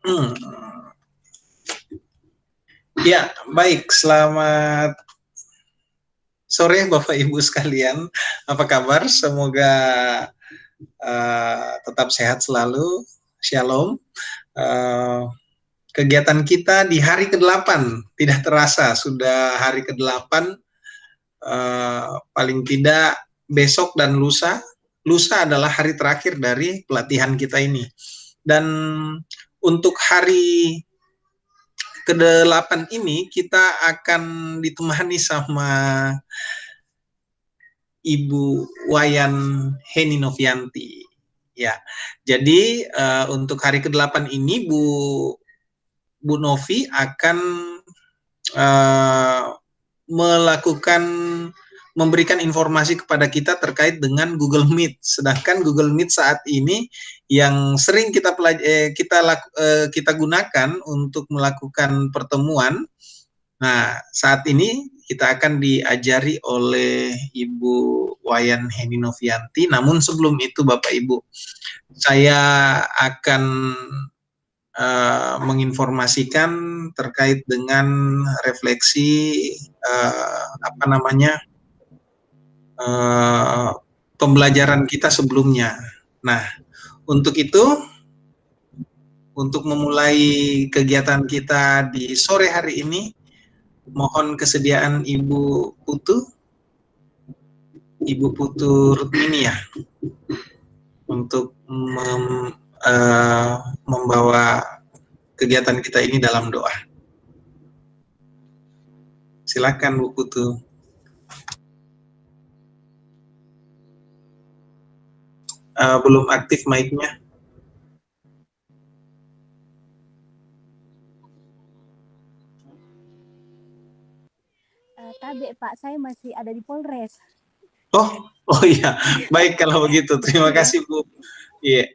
Hmm. Ya, baik. Selamat sore Bapak Ibu sekalian. Apa kabar? Semoga tetap sehat selalu. Shalom. Uh, Kegiatan kita di hari ke-8, tidak terasa sudah hari ke-8. Paling tidak besok dan lusa. Lusa adalah hari terakhir dari pelatihan kita ini. Dan untuk hari ke-8 ini kita akan ditemani sama Ibu Wayan Heni Novianti. Ya, jadi untuk hari ke-8 ini Bu Novi akan melakukan memberikan informasi kepada kita terkait dengan Google Meet. Sedangkan Google Meet saat ini yang sering kita gunakan untuk melakukan pertemuan. Nah, saat ini kita akan diajari oleh Ibu Wayan Heni Novianti. Namun sebelum itu Bapak Ibu, saya akan menginformasikan terkait dengan refleksi pembelajaran kita sebelumnya. Nah, untuk itu, untuk memulai kegiatan kita di sore hari ini, mohon kesediaan Ibu Putu Rutmini ya, untuk membawa kegiatan kita ini dalam doa. Silakan Bu Putu. Belum aktif mic-nya. Tabe Pak, saya masih ada di Polres. Oh iya, baik kalau begitu. Terima kasih Bu. Iya.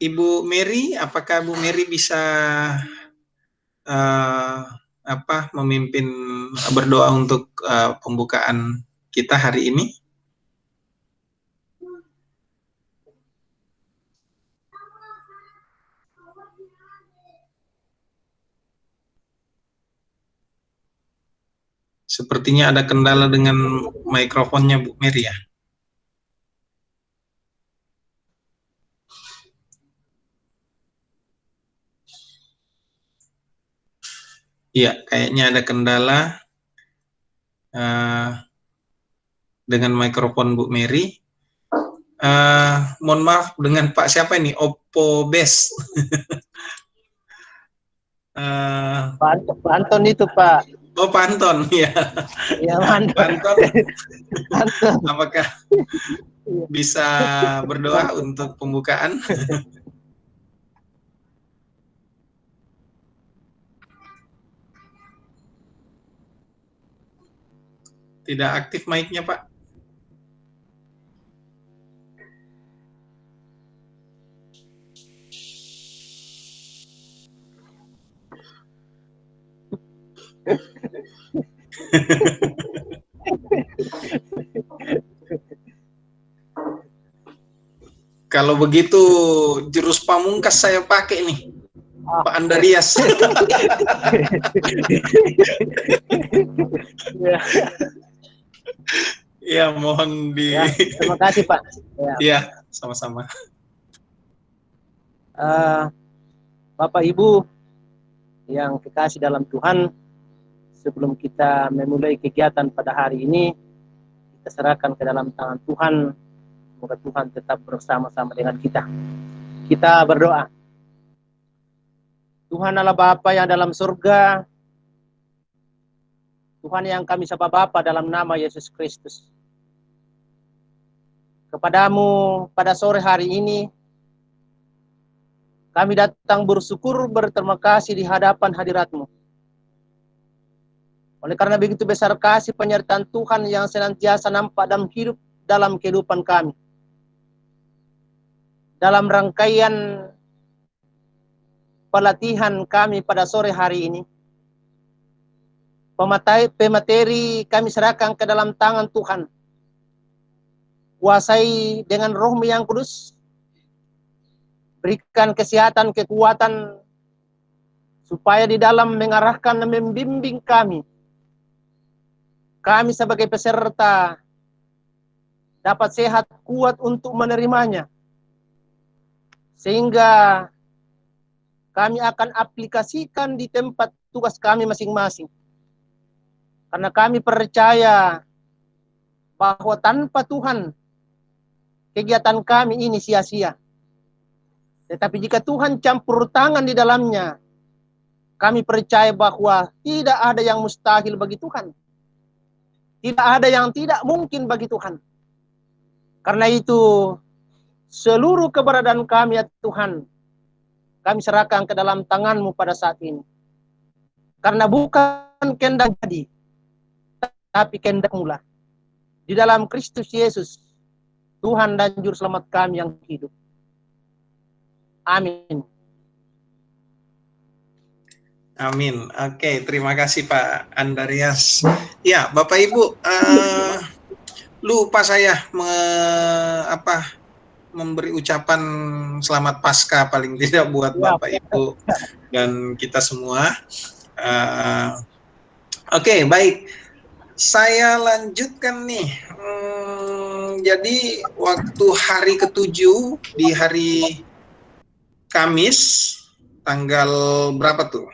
Ibu Mary, apakah Bu Mary bisa memimpin berdoa untuk pembukaan kita hari ini? Sepertinya ada kendala dengan mikrofonnya Bu Mary ya. Iya, kayaknya ada kendala dengan mikrofon Bu Mary. Mohon maaf, dengan Pak siapa ini? Oppo Best. Pak Anton itu Pak. Oh Pak Anton, ya. Ya Pak Anton. Apakah bisa berdoa untuk pembukaan? Tidak aktif mic-nya Pak. Kalau begitu jurus pamungkas saya pakai nih, Pak Andarias. Ya, mohon di. Ya, terima kasih Pak. Ya, sama-sama. Bapak Ibu yang kekasih dalam Tuhan, sebelum kita memulai kegiatan pada hari ini, kita serahkan ke dalam tangan Tuhan. Semoga Tuhan tetap bersama-sama dengan kita. Kita berdoa. Tuhan Allah Bapa yang dalam surga, Tuhan yang kami sapa Bapa dalam nama Yesus Kristus. Kepadamu pada sore hari ini, kami datang bersyukur, berterima kasih di hadapan hadirat-Mu. Oleh karena begitu besar kasih penyertaan Tuhan yang senantiasa nampak dalam kehidupan kami. Dalam rangkaian pelatihan kami pada sore hari ini, pemateri kami serahkan ke dalam tangan Tuhan. Kuasai dengan Roh-Mu yang kudus, berikan kesehatan, kekuatan, supaya di dalam mengarahkan dan membimbing kami sebagai peserta dapat sehat, kuat untuk menerimanya, sehingga kami akan aplikasikan di tempat tugas kami masing-masing. Karena kami percaya bahwa tanpa Tuhan, kegiatan kami ini sia-sia. Tetapi jika Tuhan campur tangan di dalamnya, kami percaya bahwa tidak ada yang mustahil bagi Tuhan. Tidak ada yang tidak mungkin bagi Tuhan. Karena itu, seluruh keberadaan kami ya Tuhan, kami serahkan ke dalam tangan-Mu pada saat ini. Karena bukan kehendak jadi, tapi kehendak-Mu lah. Di dalam Kristus Yesus, Tuhan dan Juru Selamat kami yang hidup. Amin. Amin. Oke, terima kasih Pak Andarias. Ya, Bapak Ibu, lupa saya memberi ucapan selamat Paskah paling tidak buat Bapak Ibu dan kita semua. Oke, baik. Saya lanjutkan nih. Jadi waktu hari ke-7 di hari Kamis, tanggal berapa tuh?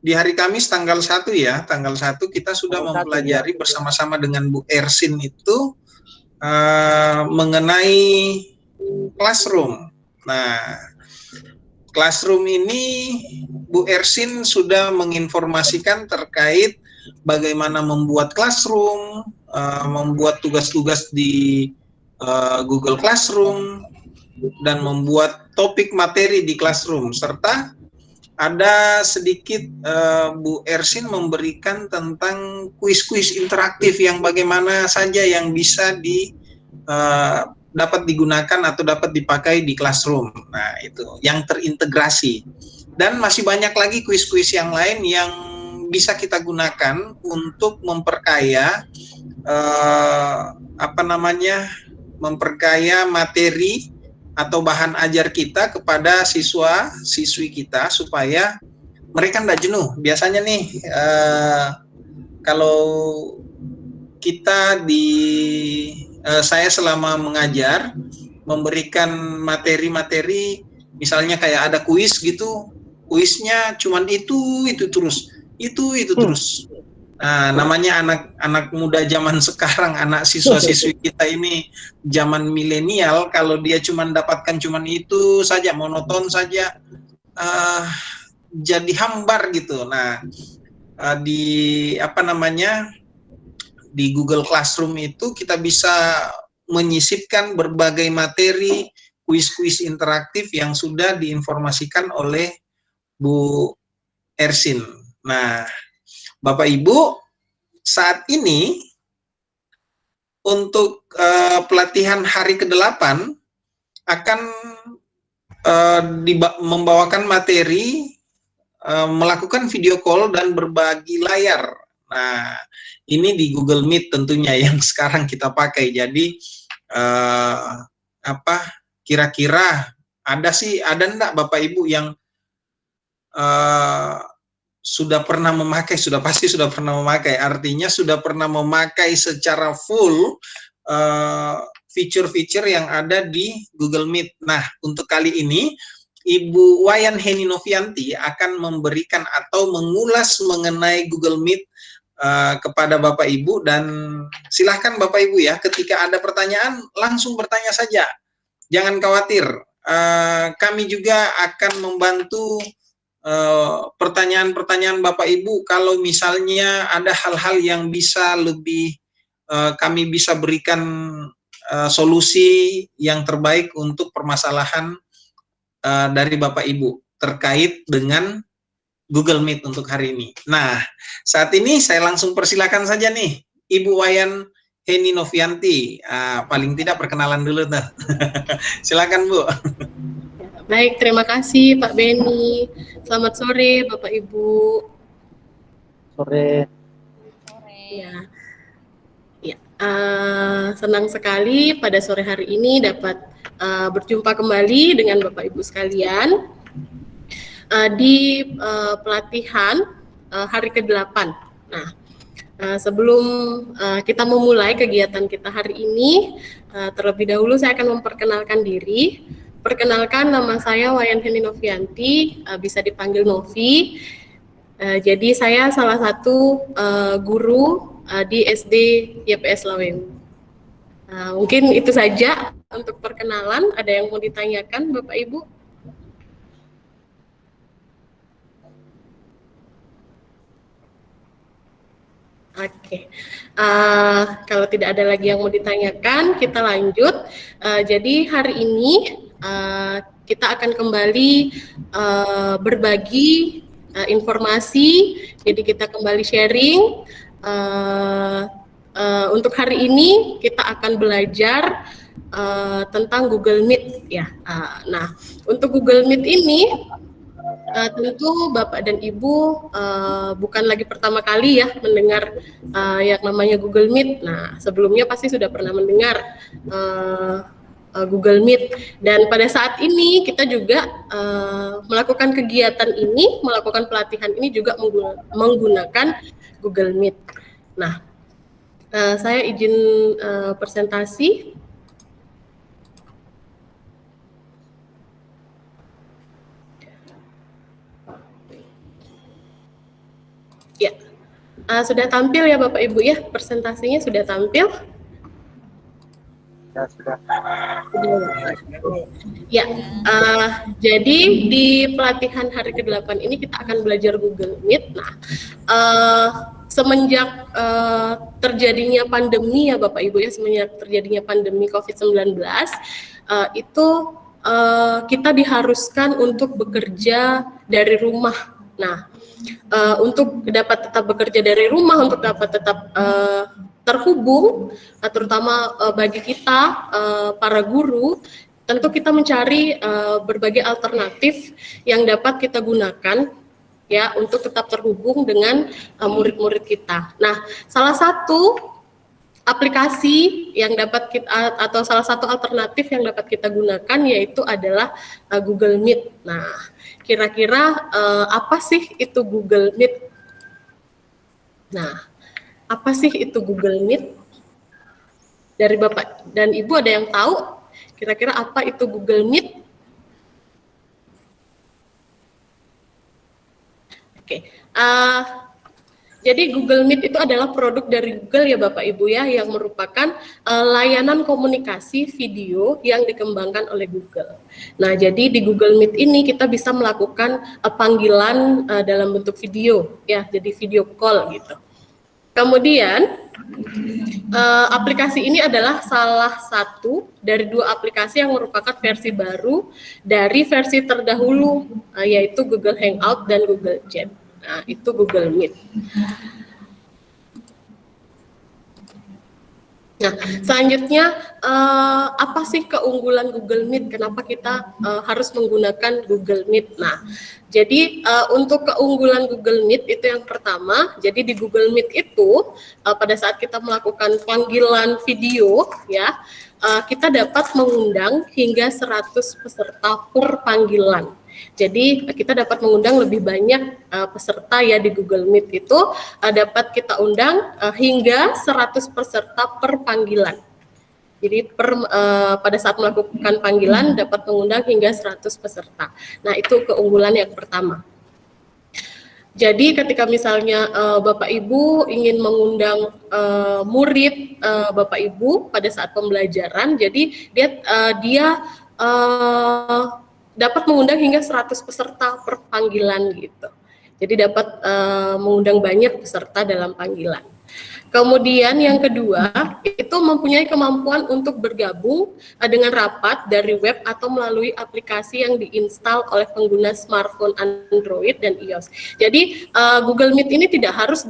Di hari Kamis tanggal 1 ya, tanggal 1 kita sudah mempelajari bersama-sama dengan Bu Ersin itu mengenai classroom. Nah, classroom ini Bu Ersin sudah menginformasikan terkait bagaimana membuat classroom, membuat tugas-tugas di Google Classroom, dan membuat topik materi di classroom, serta ada sedikit Bu Ersin memberikan tentang kuis-kuis interaktif yang bagaimana saja yang bisa dapat digunakan atau dapat dipakai di classroom. Nah, itu yang terintegrasi. Dan masih banyak lagi kuis-kuis yang lain yang bisa kita gunakan untuk memperkaya memperkaya materi atau bahan ajar kita kepada siswa-siswi kita supaya mereka tidak jenuh. Biasanya nih kalau kita saya selama mengajar memberikan materi-materi, misalnya kayak ada kuis gitu, kuisnya cuman itu terus. Nah, namanya anak muda zaman sekarang, anak siswa-siswi kita ini zaman milenial, kalau dia cuma dapatkan cuman itu saja, monoton saja, jadi hambar gitu. Nah, di Google Classroom itu kita bisa menyisipkan berbagai materi, kuis-kuis interaktif yang sudah diinformasikan oleh Bu Ersin. Nah, Bapak Ibu, saat ini untuk pelatihan hari ke-8 akan membawakan materi melakukan video call dan berbagi layar. Nah, ini di Google Meet tentunya yang sekarang kita pakai. Jadi kira-kira ada enggak Bapak Ibu yang sudah pernah memakai, pasti sudah pernah memakai, artinya sudah pernah memakai secara full fitur-fitur yang ada di Google Meet. Nah, untuk kali ini Ibu Wayan Heni Novianti akan memberikan atau mengulas mengenai Google Meet kepada Bapak Ibu, dan silahkan Bapak Ibu ya, ketika ada pertanyaan langsung bertanya saja, jangan khawatir, kami juga akan membantu pertanyaan-pertanyaan Bapak Ibu. Kalau misalnya ada hal-hal yang bisa lebih kami bisa berikan solusi yang terbaik untuk permasalahan dari Bapak Ibu terkait dengan Google Meet untuk hari ini. Nah, saat ini saya langsung persilakan saja nih Ibu Wayan Heni Novianti, paling tidak perkenalan dulu tuh. Silakan Bu. Baik, terima kasih Pak Beni. Selamat sore Bapak Ibu. Sore. Ya, senang sekali pada sore hari ini dapat berjumpa kembali dengan Bapak Ibu sekalian di pelatihan hari ke-8. Nah, sebelum kita memulai kegiatan kita hari ini, terlebih dahulu saya akan memperkenalkan diri. Perkenalkan, nama saya Wayan Heni Novianti, bisa dipanggil Novi. Jadi saya salah satu guru di SD YPS Lawewu. Mungkin itu saja untuk perkenalan. Ada yang mau ditanyakan, Bapak Ibu? Oke, kalau tidak ada lagi yang mau ditanyakan, kita lanjut. Jadi hari ini kita akan kembali berbagi informasi. Jadi kita kembali sharing. Untuk hari ini kita akan belajar tentang Google Meet ya. Nah, untuk Google Meet ini tentu Bapak dan Ibu bukan lagi pertama kali ya mendengar yang namanya Google Meet. Nah, sebelumnya pasti sudah pernah mendengar Google Meet, dan pada saat ini kita juga melakukan kegiatan ini, melakukan pelatihan ini juga menggunakan Google Meet. Nah, saya izin presentasi. Ya, sudah tampil ya Bapak Ibu ya, presentasinya sudah tampil. Ya, sudah. Ya, jadi di pelatihan hari ke-8 ini kita akan belajar Google Meet. Nah, semenjak terjadinya pandemi ya Bapak Ibu ya, semenjak terjadinya pandemi COVID-19, itu kita diharuskan untuk bekerja dari rumah. Nah, untuk dapat tetap bekerja dari rumah, untuk dapat tetap terhubung, terutama bagi kita para guru, tentu kita mencari berbagai alternatif yang dapat kita gunakan ya untuk tetap terhubung dengan murid-murid kita. Nah, salah satu aplikasi yang dapat kita atau salah satu alternatif yang dapat kita gunakan yaitu adalah Google Meet. Nah, kira-kira apa sih itu Google Meet? Nah, apa sih itu Google Meet? Dari Bapak dan Ibu ada yang tahu kira-kira apa itu Google Meet? Oke, jadi Google Meet itu adalah produk dari Google ya Bapak Ibu ya, yang merupakan layanan komunikasi video yang dikembangkan oleh Google. Nah, jadi di Google Meet ini kita bisa melakukan panggilan dalam bentuk video ya, jadi video call gitu. Kemudian aplikasi ini adalah salah satu dari 2 aplikasi yang merupakan versi baru dari versi terdahulu, yaitu Google Hangout dan Google Chat. Nah, itu Google Meet. Nah, selanjutnya apa sih keunggulan Google Meet? Kenapa kita harus menggunakan Google Meet? Nah, jadi untuk keunggulan Google Meet itu yang pertama, jadi di Google Meet itu pada saat kita melakukan panggilan video ya, kita dapat mengundang hingga 100 peserta per panggilan. Jadi kita dapat mengundang lebih banyak peserta ya di Google Meet itu dapat kita undang hingga 100 peserta per panggilan. Jadi pada saat melakukan panggilan dapat mengundang hingga 100 peserta. Nah, itu keunggulan yang pertama. Jadi ketika misalnya Bapak Ibu ingin mengundang murid Bapak Ibu pada saat pembelajaran, jadi dia dapat mengundang hingga 100 peserta per panggilan gitu. Jadi dapat mengundang banyak peserta dalam panggilan. Kemudian yang kedua, itu mempunyai kemampuan untuk bergabung dengan rapat dari web atau melalui aplikasi yang diinstal oleh pengguna smartphone Android dan iOS. Jadi Google Meet ini tidak harus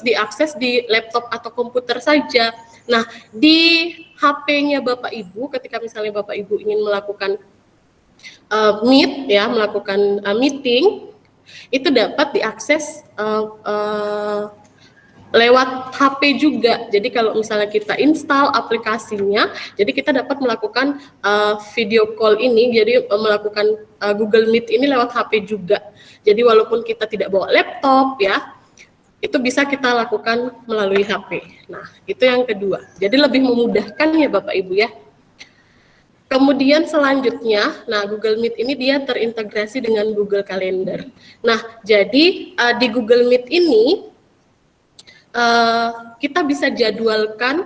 diakses di laptop atau komputer saja. Nah, di HP-nya Bapak Ibu, ketika misalnya Bapak Ibu ingin melakukan meet ya, melakukan meeting, itu dapat diakses lewat HP juga. Jadi kalau misalnya kita install aplikasinya, jadi kita dapat melakukan video call ini, jadi melakukan Google Meet ini lewat HP juga. Jadi walaupun kita tidak bawa laptop ya, itu bisa kita lakukan melalui HP. Nah, itu yang kedua. Jadi lebih memudahkan ya Bapak Ibu ya. Kemudian selanjutnya, nah Google Meet ini dia terintegrasi dengan Google Calendar. Nah, jadi di Google Meet ini kita bisa jadwalkan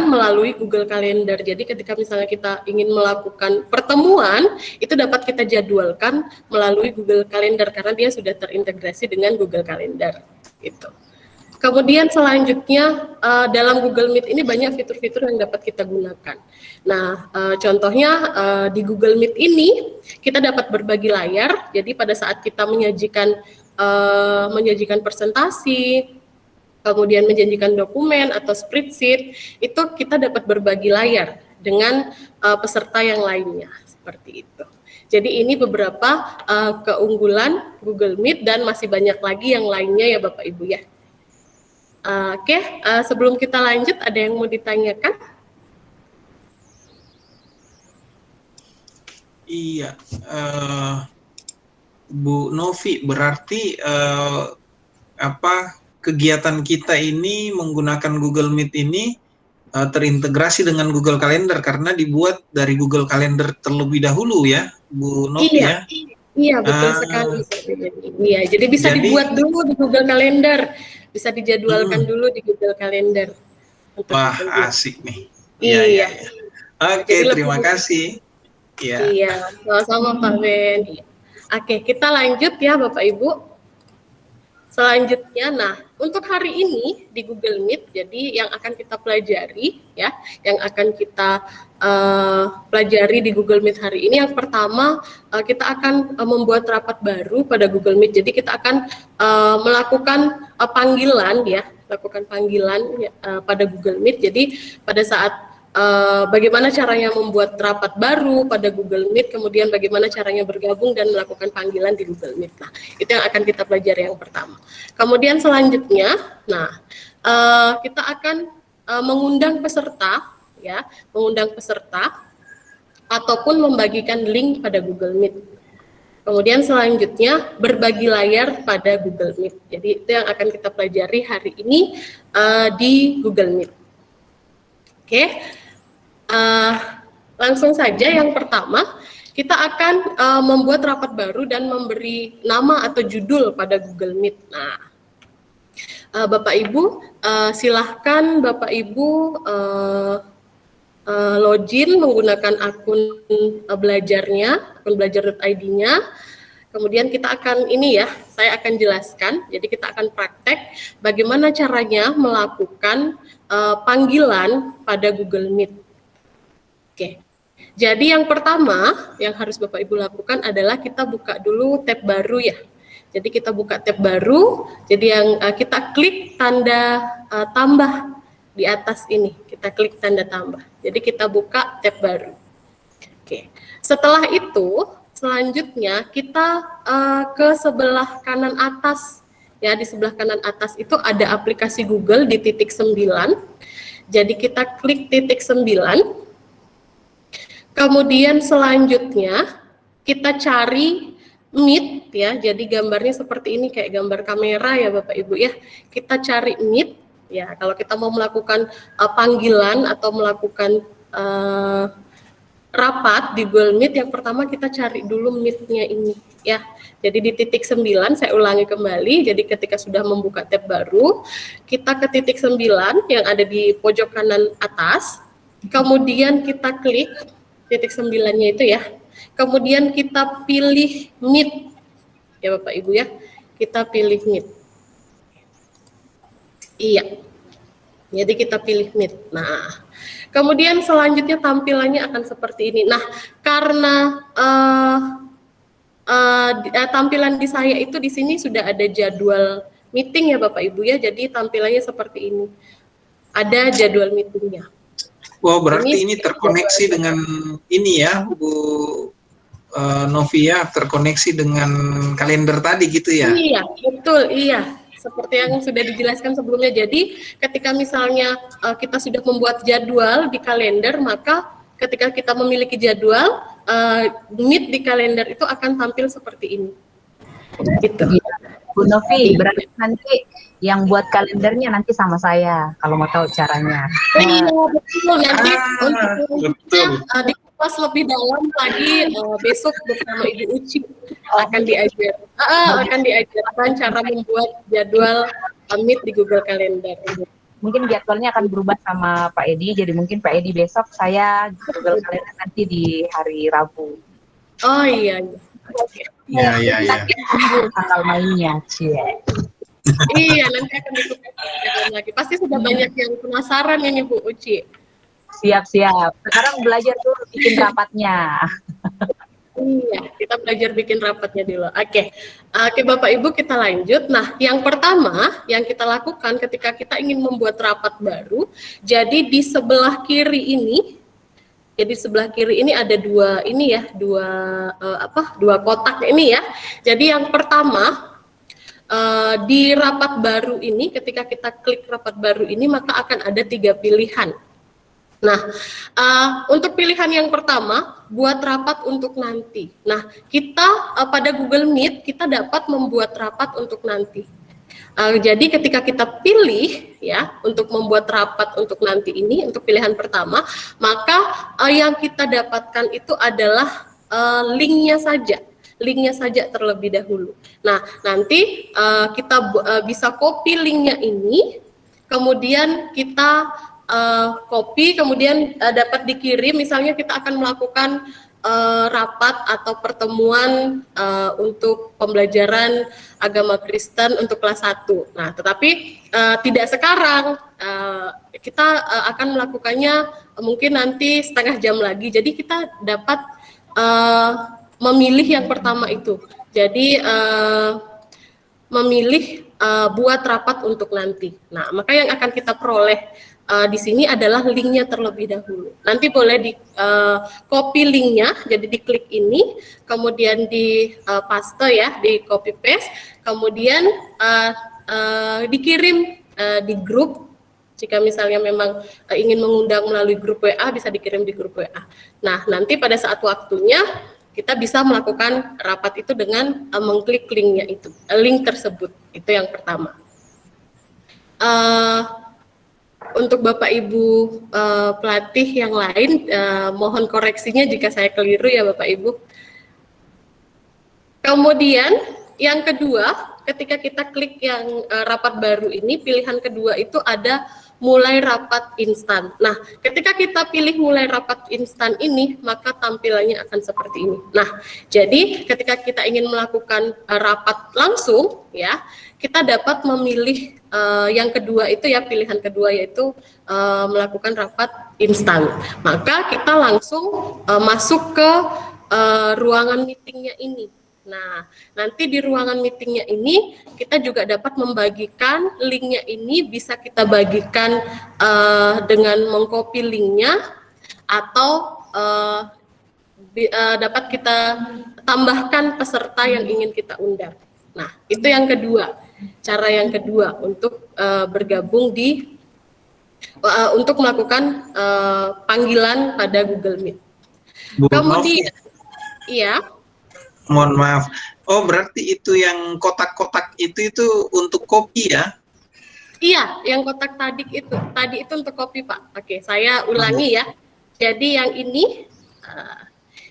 melalui Google Calendar. Jadi ketika misalnya kita ingin melakukan pertemuan, itu dapat kita jadwalkan melalui Google Calendar karena dia sudah terintegrasi dengan Google Calendar. Gitu. Kemudian selanjutnya dalam Google Meet ini banyak fitur-fitur yang dapat kita gunakan. Nah, contohnya di Google Meet ini kita dapat berbagi layar. Jadi pada saat kita menyajikan presentasi, kemudian menjanjikan dokumen atau spreadsheet, itu kita dapat berbagi layar dengan peserta yang lainnya seperti itu. Jadi ini beberapa keunggulan Google Meet dan masih banyak lagi yang lainnya ya Bapak Ibu ya. Oke, sebelum kita lanjut, ada yang mau ditanyakan? Iya, Bu Novi, berarti kegiatan kita ini menggunakan Google Meet ini terintegrasi dengan Google Calendar karena dibuat dari Google Calendar terlebih dahulu ya, Bu Novi ya? Iya, betul sekali. Iya, jadi bisa dibuat dulu di Google Calendar. Bisa dijadwalkan dulu di Google Calendar. Wah, asik nih. Iya. Oke, terima kasih. Iya, sama-sama Pak Ben. Oke, kita lanjut ya Bapak Ibu. Selanjutnya, nah untuk hari ini di Google Meet, jadi yang akan kita pelajari ya, yang akan kita pelajari di Google Meet hari ini, yang pertama kita akan membuat rapat baru pada Google Meet. Jadi kita akan melakukan panggilan ya, pada Google Meet. Jadi pada saat bagaimana caranya membuat rapat baru pada Google Meet, kemudian bagaimana caranya bergabung dan melakukan panggilan di Google Meet. Nah, itu yang akan kita pelajari yang pertama. Kemudian selanjutnya, nah kita akan mengundang peserta ataupun membagikan link pada Google Meet. Kemudian selanjutnya berbagi layar pada Google Meet. Jadi itu yang akan kita pelajari hari ini di Google Meet. Oke. Langsung saja yang pertama, kita akan membuat rapat baru dan memberi nama atau judul pada Google Meet. Nah, Bapak Ibu, silahkan Bapak Ibu login menggunakan akun belajarnya, akun belajar.id-nya. Kemudian kita akan saya akan jelaskan. Jadi kita akan praktek bagaimana caranya melakukan panggilan pada Google Meet. Oke, jadi yang pertama yang harus Bapak Ibu lakukan adalah kita buka dulu tab baru ya. Jadi kita buka tab baru, jadi yang kita klik tanda tambah di atas ini, kita klik tanda tambah. Jadi kita buka tab baru. Oke, setelah itu selanjutnya kita ke sebelah kanan atas ya, di sebelah kanan atas itu ada aplikasi Google di titik 9. Jadi kita klik titik 9. Kemudian selanjutnya kita cari Meet ya, jadi gambarnya seperti ini kayak gambar kamera ya Bapak Ibu ya. Kita cari Meet ya, kalau kita mau melakukan panggilan atau melakukan rapat di Google Meet, yang pertama kita cari dulu Meet-nya ini ya. Jadi di titik 9, saya ulangi kembali, jadi ketika sudah membuka tab baru, kita ke titik 9 yang ada di pojok kanan atas, kemudian kita klik titik 9-nya itu ya. Kemudian kita pilih Meet. Ya Bapak Ibu ya. Kita pilih Meet. Iya. Jadi kita pilih Meet. Nah, kemudian selanjutnya tampilannya akan seperti ini. Nah, karena tampilan di saya itu di sini sudah ada jadwal meeting ya Bapak Ibu ya. Jadi tampilannya seperti ini. Ada jadwal meetingnya. Wow, berarti ini terkoneksi dengan ini ya, Bu Novia terkoneksi dengan kalender tadi gitu ya? Iya, betul, iya. Seperti yang sudah dijelaskan sebelumnya. Jadi, ketika misalnya kita sudah membuat jadwal di kalender, maka ketika kita memiliki jadwal, Meet di kalender itu akan tampil seperti ini. Gitu. Bu Novi, berarti nanti yang buat kalendernya nanti sama saya, kalau mau tahu caranya. Iya, betul. Nanti betul. Dikupas lebih dalam lagi besok bersama Ibu Uci akan diajarkan cara membuat jadwal Meet di Google Calendar. Mungkin jadwalnya akan berubah sama Pak Edi, jadi mungkin Pak Edi besok, saya Google Calendar nanti di hari Rabu. Oh iya. Iya. Tanggal mainnya, cie. Iya, nanti akan ditukar lagi. Pasti sudah banyak yang penasaran ini Bu Uci. Siap. Sekarang belajar tuh bikin rapatnya. Iya, kita belajar bikin rapatnya dulu. Oke, Bapak Ibu kita lanjut. Nah, yang pertama yang kita lakukan ketika kita ingin membuat rapat baru, jadi di sebelah kiri ini, ada dua kotak ini ya. Jadi yang pertama di rapat baru ini, ketika kita klik rapat baru ini, maka akan ada 3 pilihan. Nah, untuk pilihan yang pertama, buat rapat untuk nanti. Nah, kita pada Google Meet, kita dapat membuat rapat untuk nanti. Jadi ketika kita pilih ya untuk membuat rapat untuk nanti ini, untuk pilihan pertama, maka yang kita dapatkan itu adalah linknya saja terlebih dahulu. Nah, nanti kita bisa copy linknya ini, kemudian kita copy, kemudian dapat dikirim. Misalnya kita akan melakukan rapat atau pertemuan untuk pembelajaran agama Kristen untuk kelas 1. Nah, tetapi tidak sekarang. Kita akan melakukannya mungkin nanti setengah jam lagi. Jadi kita dapat memilih yang pertama itu. Jadi memilih buat rapat untuk nanti. Nah, maka yang akan kita peroleh di sini adalah linknya terlebih dahulu. Nanti boleh di copy linknya, jadi diklik ini, kemudian di paste ya, di copy paste, kemudian dikirim di grup. Jika misalnya memang ingin mengundang melalui grup WA, bisa dikirim di grup WA. Nah, nanti pada saat waktunya kita bisa melakukan rapat itu dengan mengklik linknya itu, link tersebut. Itu yang pertama. Untuk Bapak Ibu pelatih yang lain, mohon koreksinya jika saya keliru ya Bapak Ibu. Kemudian yang kedua, ketika kita klik yang rapat baru ini, pilihan kedua itu ada mulai rapat instan. Nah, ketika kita pilih mulai rapat instan ini, maka tampilannya akan seperti ini. Nah, jadi ketika kita ingin melakukan rapat langsung, ya, kita dapat memilih yang kedua itu ya, pilihan kedua yaitu melakukan rapat instan. Maka kita langsung masuk ke ruangan meetingnya ini. Nah, nanti di ruangan meetingnya ini kita juga dapat membagikan linknya ini, bisa kita bagikan dengan mengcopy linknya atau dapat kita tambahkan peserta yang ingin kita undang. Nah, itu yang kedua, cara yang kedua untuk bergabung di untuk melakukan panggilan pada Google Meet. Kemudian, iya. Mohon maaf. Oh, berarti itu yang kotak-kotak itu untuk kopi ya? Iya, yang kotak tadi itu untuk kopi Pak. Oke, saya ulangi ya. Jadi yang ini,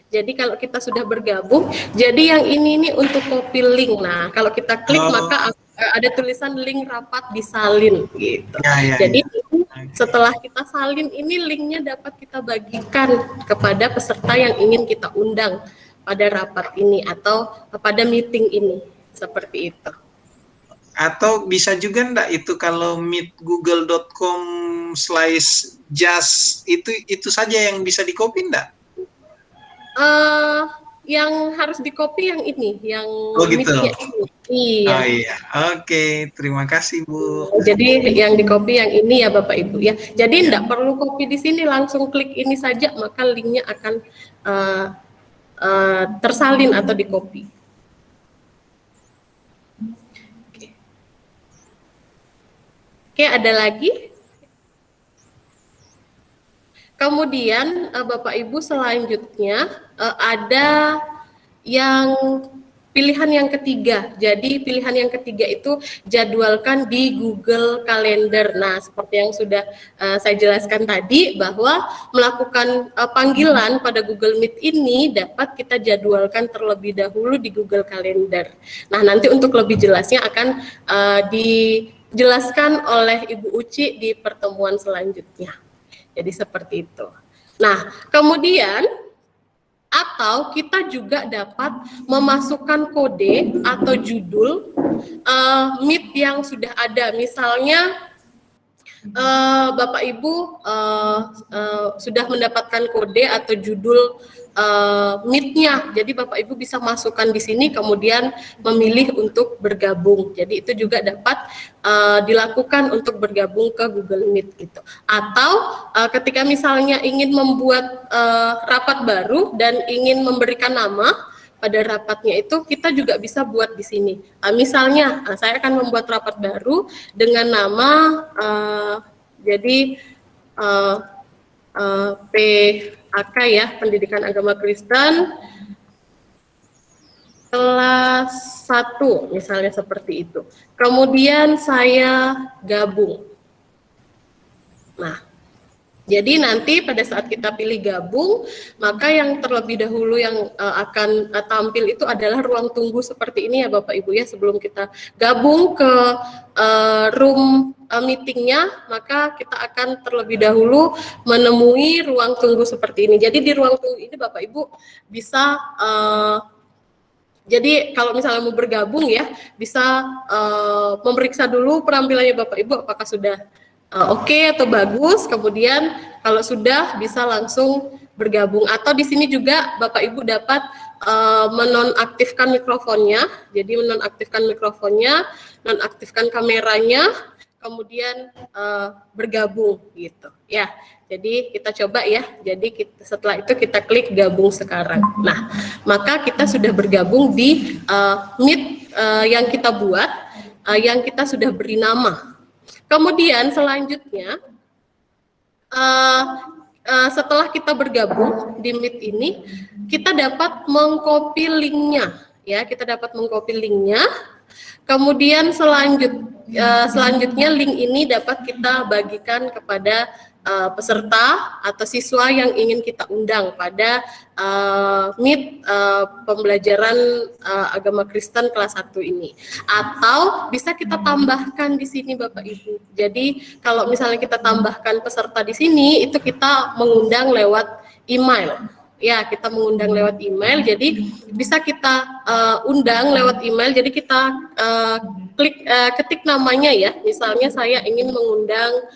jadi kalau kita sudah bergabung, jadi yang ini untuk copy link. Nah, kalau kita klik maka ada tulisan link rapat disalin gitu. Jadi setelah kita salin ini linknya dapat kita bagikan kepada peserta yang ingin kita undang pada rapat ini atau pada meeting ini, seperti itu. Atau bisa juga enggak itu kalau meet google.com/just itu saja yang bisa di-copy enggak? Yang harus di-copy yang ini, yang gitu. meet-nya ini. Iya. Oh iya. Oke, terima kasih Bu. Jadi yang di-copy yang ini ya Bapak Ibu ya. Jadi enggak perlu copy di sini, langsung klik ini saja maka linknya akan tersalin atau di copy. Oke, ada lagi? Kemudian Bapak Ibu selanjutnya ada yang pilihan yang ketiga. Jadi pilihan yang ketiga itu jadwalkan di Google Calendar. Nah, seperti yang sudah saya jelaskan tadi bahwa melakukan panggilan pada Google Meet ini dapat kita jadwalkan terlebih dahulu di Google Calendar. Nah, nanti untuk lebih jelasnya akan dijelaskan oleh Ibu Uci di pertemuan selanjutnya. Jadi seperti itu. Nah, kemudian atau kita juga dapat memasukkan kode atau judul Meet yang sudah ada. Misalnya Bapak Ibu sudah mendapatkan kode atau judul Meet-nya. Jadi Bapak Ibu bisa masukkan di sini kemudian memilih untuk bergabung. Jadi itu juga dapat dilakukan untuk bergabung ke Google Meet gitu. Atau ketika misalnya ingin membuat rapat baru dan ingin memberikan nama pada rapatnya itu, kita juga bisa buat di sini. Misalnya saya akan membuat rapat baru dengan nama jadi PAK ya, Pendidikan Agama Kristen kelas 1 misalnya seperti itu. Kemudian saya gabung. Nah, jadi nanti pada saat kita pilih gabung, maka yang terlebih dahulu yang akan tampil itu adalah ruang tunggu seperti ini ya Bapak Ibu ya. Sebelum kita gabung ke room meetingnya, maka kita akan terlebih dahulu menemui ruang tunggu seperti ini. Jadi di ruang tunggu ini Bapak Ibu bisa jadi kalau misalnya mau bergabung ya, bisa memeriksa dulu penampilannya Bapak Ibu apakah sudah oke atau bagus. Kemudian kalau sudah bisa langsung bergabung. Atau di sini juga Bapak Ibu dapat menonaktifkan mikrofonnya. Jadi menonaktifkan mikrofonnya, nonaktifkan kameranya, kemudian bergabung gitu ya. Jadi kita coba ya. Jadi setelah itu kita klik gabung sekarang. Nah, maka kita sudah bergabung di Meet yang kita buat, yang kita sudah beri nama. Kemudian selanjutnya setelah kita bergabung di Meet ini, kita dapat mengcopy linknya ya. Kita dapat mengcopy linknya. Kemudian selanjutnya link ini dapat kita bagikan kepada peserta atau siswa yang ingin kita undang pada Meet pembelajaran agama Kristen kelas 1 ini. Atau bisa kita tambahkan di sini Bapak Ibu. Jadi kalau misalnya kita tambahkan peserta di sini, itu kita mengundang lewat email. Ya, kita mengundang lewat email, jadi bisa kita undang lewat email. Jadi kita ketik namanya ya. Misalnya saya ingin mengundang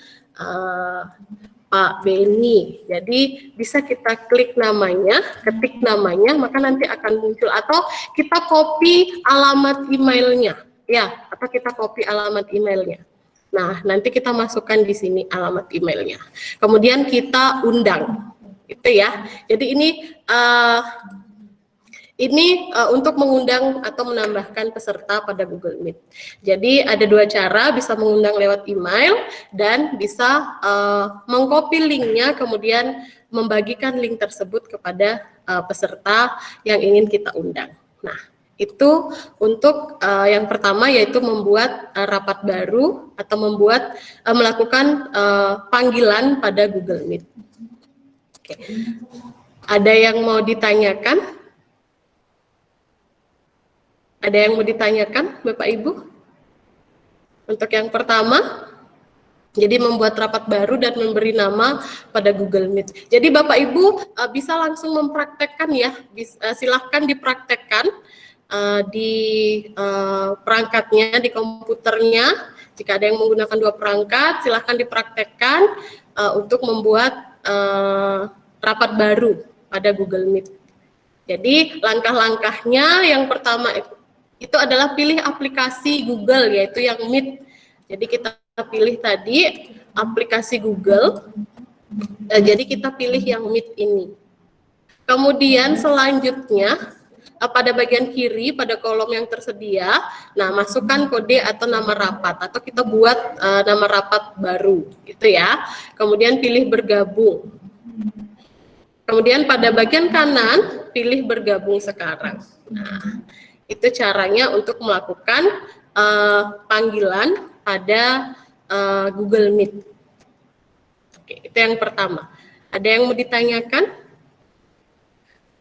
Pak Beni. Jadi bisa kita klik namanya, ketik namanya, maka nanti akan muncul. Atau kita copy alamat emailnya, ya. Atau kita copy alamat emailnya. Nah, nanti kita masukkan di sini alamat emailnya. Kemudian kita undang, gitu ya. Jadi ini untuk mengundang atau menambahkan peserta pada Google Meet. Jadi ada dua cara, bisa mengundang lewat email dan bisa mengcopy linknya kemudian membagikan link tersebut kepada peserta yang ingin kita undang. Nah, itu untuk yang pertama, yaitu membuat rapat baru atau melakukan panggilan pada Google Meet. Oke. Ada yang mau ditanyakan? Ada yang mau ditanyakan, Bapak Ibu? Untuk yang pertama, jadi membuat rapat baru dan memberi nama pada Google Meet. Jadi Bapak Ibu bisa langsung mempraktekkan ya, silahkan dipraktekkan di perangkatnya, di komputernya. Jika ada yang menggunakan dua perangkat, silahkan dipraktekkan untuk membuat rapat baru pada Google Meet. Jadi langkah-langkahnya yang pertama itu adalah pilih aplikasi Google, yaitu yang Meet. Jadi kita pilih tadi aplikasi Google. Jadi kita pilih yang Meet ini. Kemudian selanjutnya pada bagian kiri pada kolom yang tersedia, nah masukkan kode atau nama rapat atau kita buat nama rapat baru, gitu ya. Kemudian pilih bergabung. Kemudian pada bagian kanan pilih bergabung sekarang. Nah, itu caranya untuk melakukan panggilan pada Google Meet. Oke, itu yang pertama. Ada yang mau ditanyakan?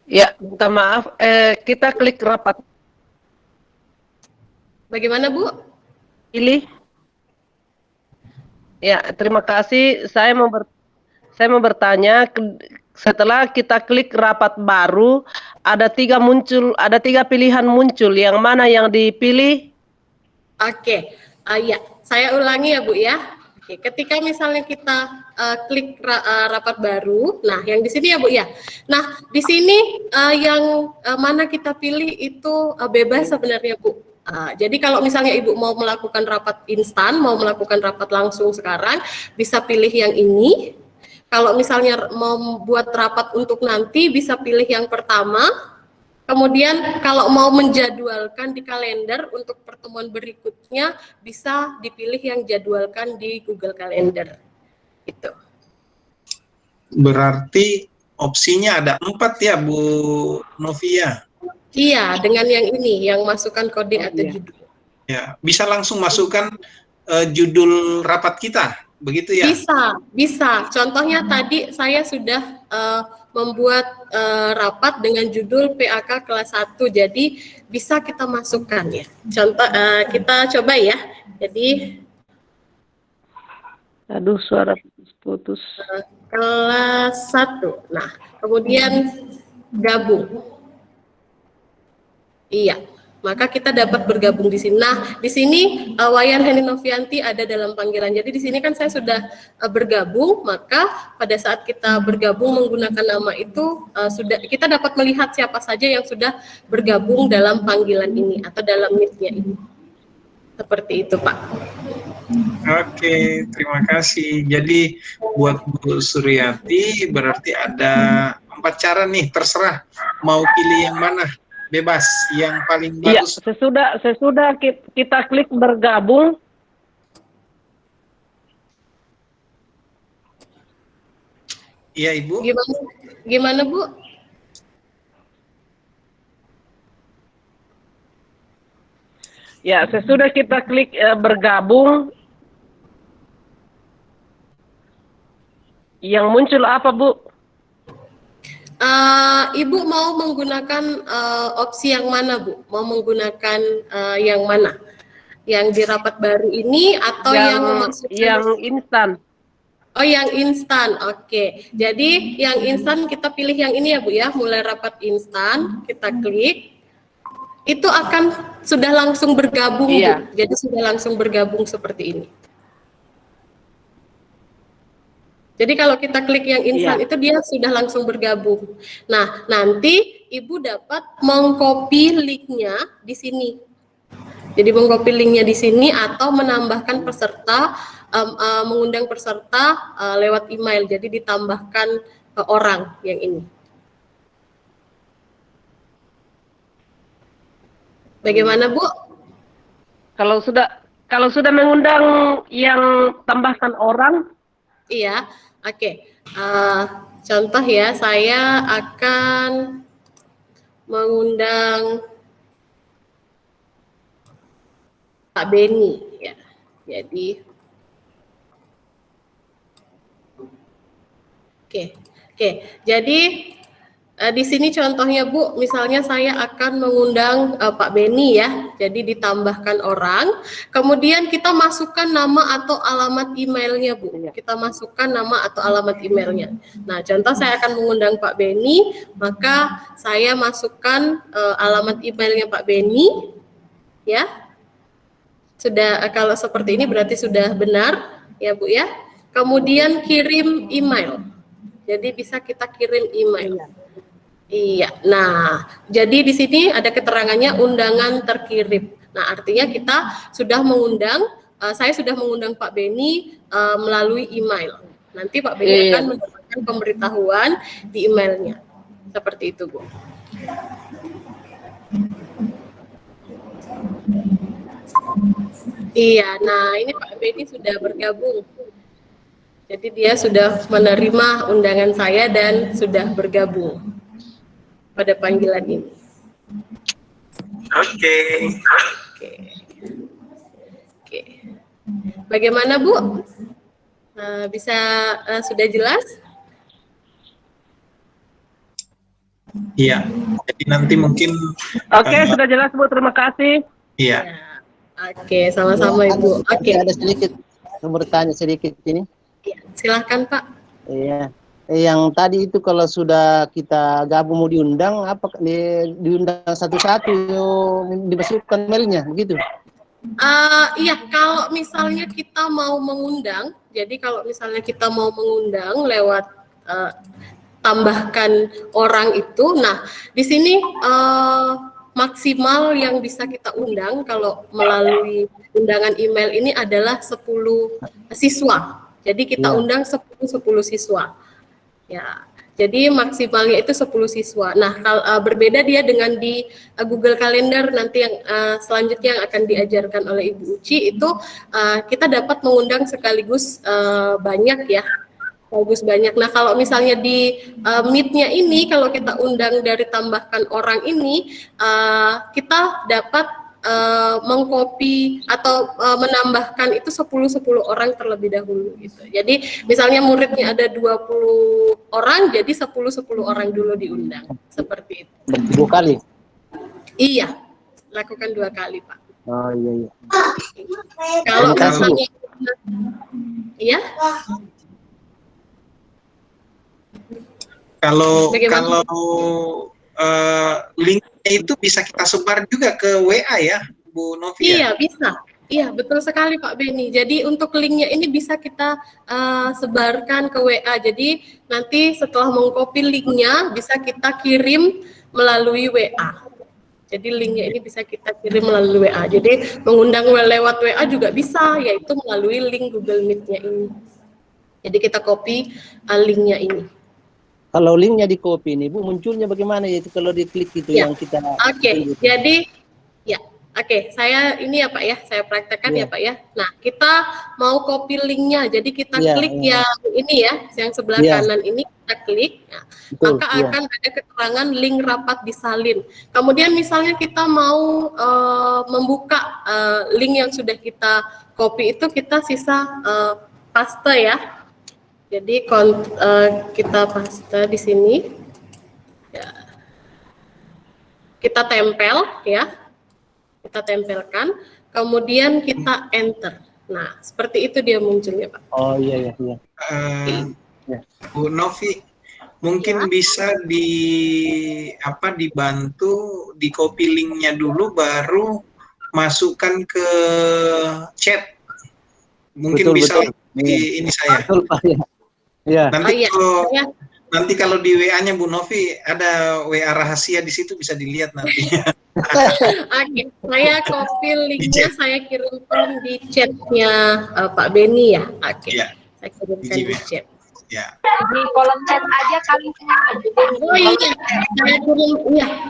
Ya, minta maaf, kita klik rapat. Bagaimana, Bu? Pilih. Ya, terima kasih. Saya mau bertanya, setelah kita klik rapat baru, ada tiga pilihan muncul. Yang mana yang dipilih? Oke, ya, saya ulangi ya, Bu ya. Oke, ketika misalnya kita klik rapat baru, nah yang di sini ya Bu ya. Nah di sini yang mana kita pilih itu bebas sebenarnya Bu. Jadi kalau misalnya Ibu mau melakukan rapat instan, mau melakukan rapat langsung sekarang, bisa pilih yang ini. Kalau misalnya mau buat rapat untuk nanti, bisa pilih yang pertama. Kemudian kalau mau menjadwalkan di kalender untuk pertemuan berikutnya, bisa dipilih yang jadwalkan di Google Calendar. Itu. Berarti opsinya ada 4 ya Bu Novia? Iya, dengan yang ini, yang masukkan kode atau judul. Ya, bisa langsung masukkan judul rapat kita, begitu ya? Bisa. Contohnya tadi saya sudah membuat rapat dengan judul PAK kelas 1, jadi bisa kita masukkan ya. Contoh kita coba ya. Jadi Aduh, suara putus. Kelas 1. Nah, kemudian gabung. Iya. Maka kita dapat bergabung di sini. Nah, di sini Wayan Heni Novianti ada dalam panggilan. Jadi di sini kan saya sudah bergabung, maka pada saat kita bergabung menggunakan nama itu sudah kita dapat melihat siapa saja yang sudah bergabung dalam panggilan ini atau dalam meet-nya ini. Seperti itu, Pak. Oke, terima kasih. Jadi buat Bu Suryati berarti ada 4 cara nih, terserah mau pilih yang mana. Bebas, yang paling bagus. Iya, sesudah kita klik bergabung. Iya, Ibu. Gimana Bu? Ya, sesudah kita klik bergabung, yang muncul apa Bu? Ibu mau menggunakan opsi yang mana Bu? Mau menggunakan yang mana? Yang di rapat baru ini atau yang instan? Oh, yang instan. Oke. Jadi yang instan kita pilih yang ini ya Bu ya. Mulai rapat instan, kita klik. Itu akan sudah langsung bergabung Bu. Jadi sudah langsung bergabung seperti ini. Jadi kalau kita klik yang instan itu dia sudah langsung bergabung. Nah, nanti Ibu dapat mengcopy linknya di sini. Jadi mengcopy linknya di sini atau menambahkan peserta, mengundang peserta lewat email. Jadi ditambahkan orang yang ini. Bagaimana Bu? Kalau sudah mengundang yang tambahkan orang? Iya. Oke, contoh ya, saya akan mengundang Pak Beni ya. Jadi oke. Jadi di sini contohnya Bu, misalnya saya akan mengundang Pak Beni ya, jadi ditambahkan orang, kemudian kita masukkan nama atau alamat emailnya Bu, kita masukkan nama atau alamat emailnya. Nah contoh saya akan mengundang Pak Beni, maka saya masukkan alamat emailnya Pak Beni, ya. Sudah, kalau seperti ini berarti sudah benar ya Bu ya. Kemudian kirim email, jadi bisa kita kirim email. Iya, nah jadi di sini ada keterangannya undangan terkirim. Nah artinya kita sudah mengundang, saya sudah mengundang Pak Beni melalui email. Nanti Pak Beni akan mendapatkan pemberitahuan di emailnya. Seperti itu, Bu. Iya, nah ini Pak Beni sudah bergabung. Jadi dia sudah menerima undangan saya dan sudah bergabung pada panggilan ini. Oke. Oke. Oke. Bagaimana, Bu? Bisa sudah jelas? Iya. Jadi nanti mungkin Oke, sudah jelas Bu, terima kasih. iya. Ya. Oke, sama-sama Ibu. Oke. Ada sedikit, mau bertanya sedikit ini. Ya, silahkan Pak. Iya. Yang tadi itu kalau sudah kita gabung mau diundang, apa diundang satu-satu dimasukkan mailnya, begitu? Iya, kalau misalnya kita mau mengundang, jadi kalau misalnya kita mau mengundang lewat tambahkan orang itu, nah di sini maksimal yang bisa kita undang kalau melalui undangan email ini adalah 10 siswa. Jadi kita undang 10 siswa. Ya. Jadi maksimalnya itu 10 siswa. Nah, berbeda dia dengan di Google Calendar nanti yang selanjutnya yang akan diajarkan oleh Ibu Uci itu kita dapat mengundang sekaligus banyak ya. Bagus banyak. Nah, kalau misalnya di Meet-nya ini kalau kita undang dari tambahkan orang ini kita dapat mengcopy atau menambahkan itu 10 orang terlebih dahulu gitu. Jadi misalnya muridnya ada 20 orang, jadi 10 orang dulu diundang. Seperti itu. 2 kali. Iya. Lakukan 2 kali, Pak. Oh iya. Kalau misalnya iya. Kalau Bagaimana? linknya itu bisa kita sebar juga ke WA ya, Bu Novi? Iya, bisa. Iya, betul sekali Pak Beni. Jadi untuk linknya ini bisa kita sebarkan ke WA. Jadi nanti setelah mengcopy linknya bisa kita kirim melalui WA. Jadi linknya ini bisa kita kirim melalui WA. Jadi mengundang lewat WA juga bisa, yaitu melalui link Google Meet-nya ini. Jadi kita copy linknya ini. Kalau linknya di copy ini, Bu, munculnya bagaimana ya itu kalau diklik itu Ya. yang kita... Oke, jadi ya, oke, saya ini ya Pak ya, saya praktekkan ya Pak ya. Nah, kita mau copy linknya, jadi kita klik yang ini ya, yang sebelah kanan ini kita klik, nah, maka akan ada keterangan link rapat disalin. Kemudian misalnya kita mau membuka link yang sudah kita copy itu kita sisa paste ya. Jadi kita paste di sini, ya. Kita tempel ya, kita tempelkan, kemudian kita enter. Nah, seperti itu dia munculnya Pak. Oh iya. Bu Novi, mungkin bisa dibantu di copy linknya dulu, baru masukkan ke chat. Mungkin bisa di ini saya. Betul, Pak, ya. Ya. Nanti kalau di WA-nya Bu Novi ada WA rahasia di situ, bisa dilihat nanti. Oke, saya copy linknya, saya kirimkan di chatnya Pak Beni ya. Oke, ya. Saya kirimkan di chat. Ya. Di kolom chat aja kali. Oh iya,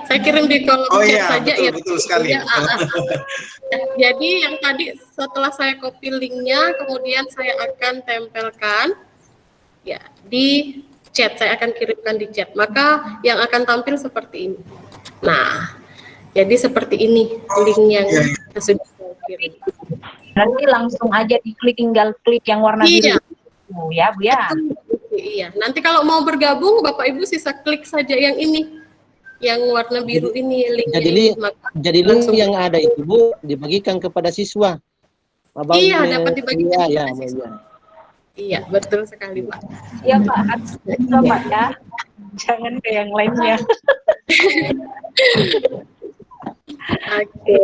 saya kirim di kolom chat saja betul, ya. Betul sekali. Ya, Jadi yang tadi setelah saya copy linknya, kemudian saya akan tempelkan ya di chat, saya akan kirimkan di chat. Maka yang akan tampil seperti ini. Nah, jadi seperti ini link yang sudah saya kirim. Nanti langsung aja diklik, tinggal klik yang warna biru. Ya, Bu ya. Iya. Nanti kalau mau bergabung, Bapak Ibu sisa klik saja yang ini, yang warna biru ini linknya. Jadi link yang ada itu Bu dibagikan kepada siswa. Iya, dapat dibagikan kepada siswa. Iya. Iya, betul sekali Pak. Iya Pak, coba ya. Jangan ke yang lainnya. Oke.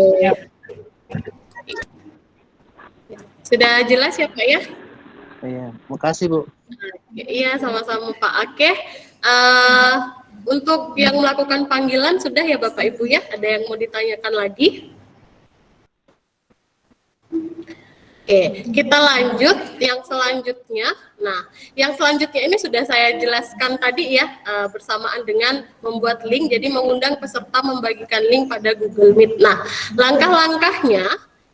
Sudah jelas ya Pak ya? Iya, makasih Bu. Iya, sama-sama Pak. Oke. Untuk yang melakukan panggilan sudah ya Bapak Ibu ya? Ada yang mau ditanyakan lagi? Oke, kita lanjut yang selanjutnya. Nah, yang selanjutnya ini sudah saya jelaskan tadi ya, bersamaan dengan membuat link, jadi mengundang peserta membagikan link pada Google Meet. Nah, langkah-langkahnya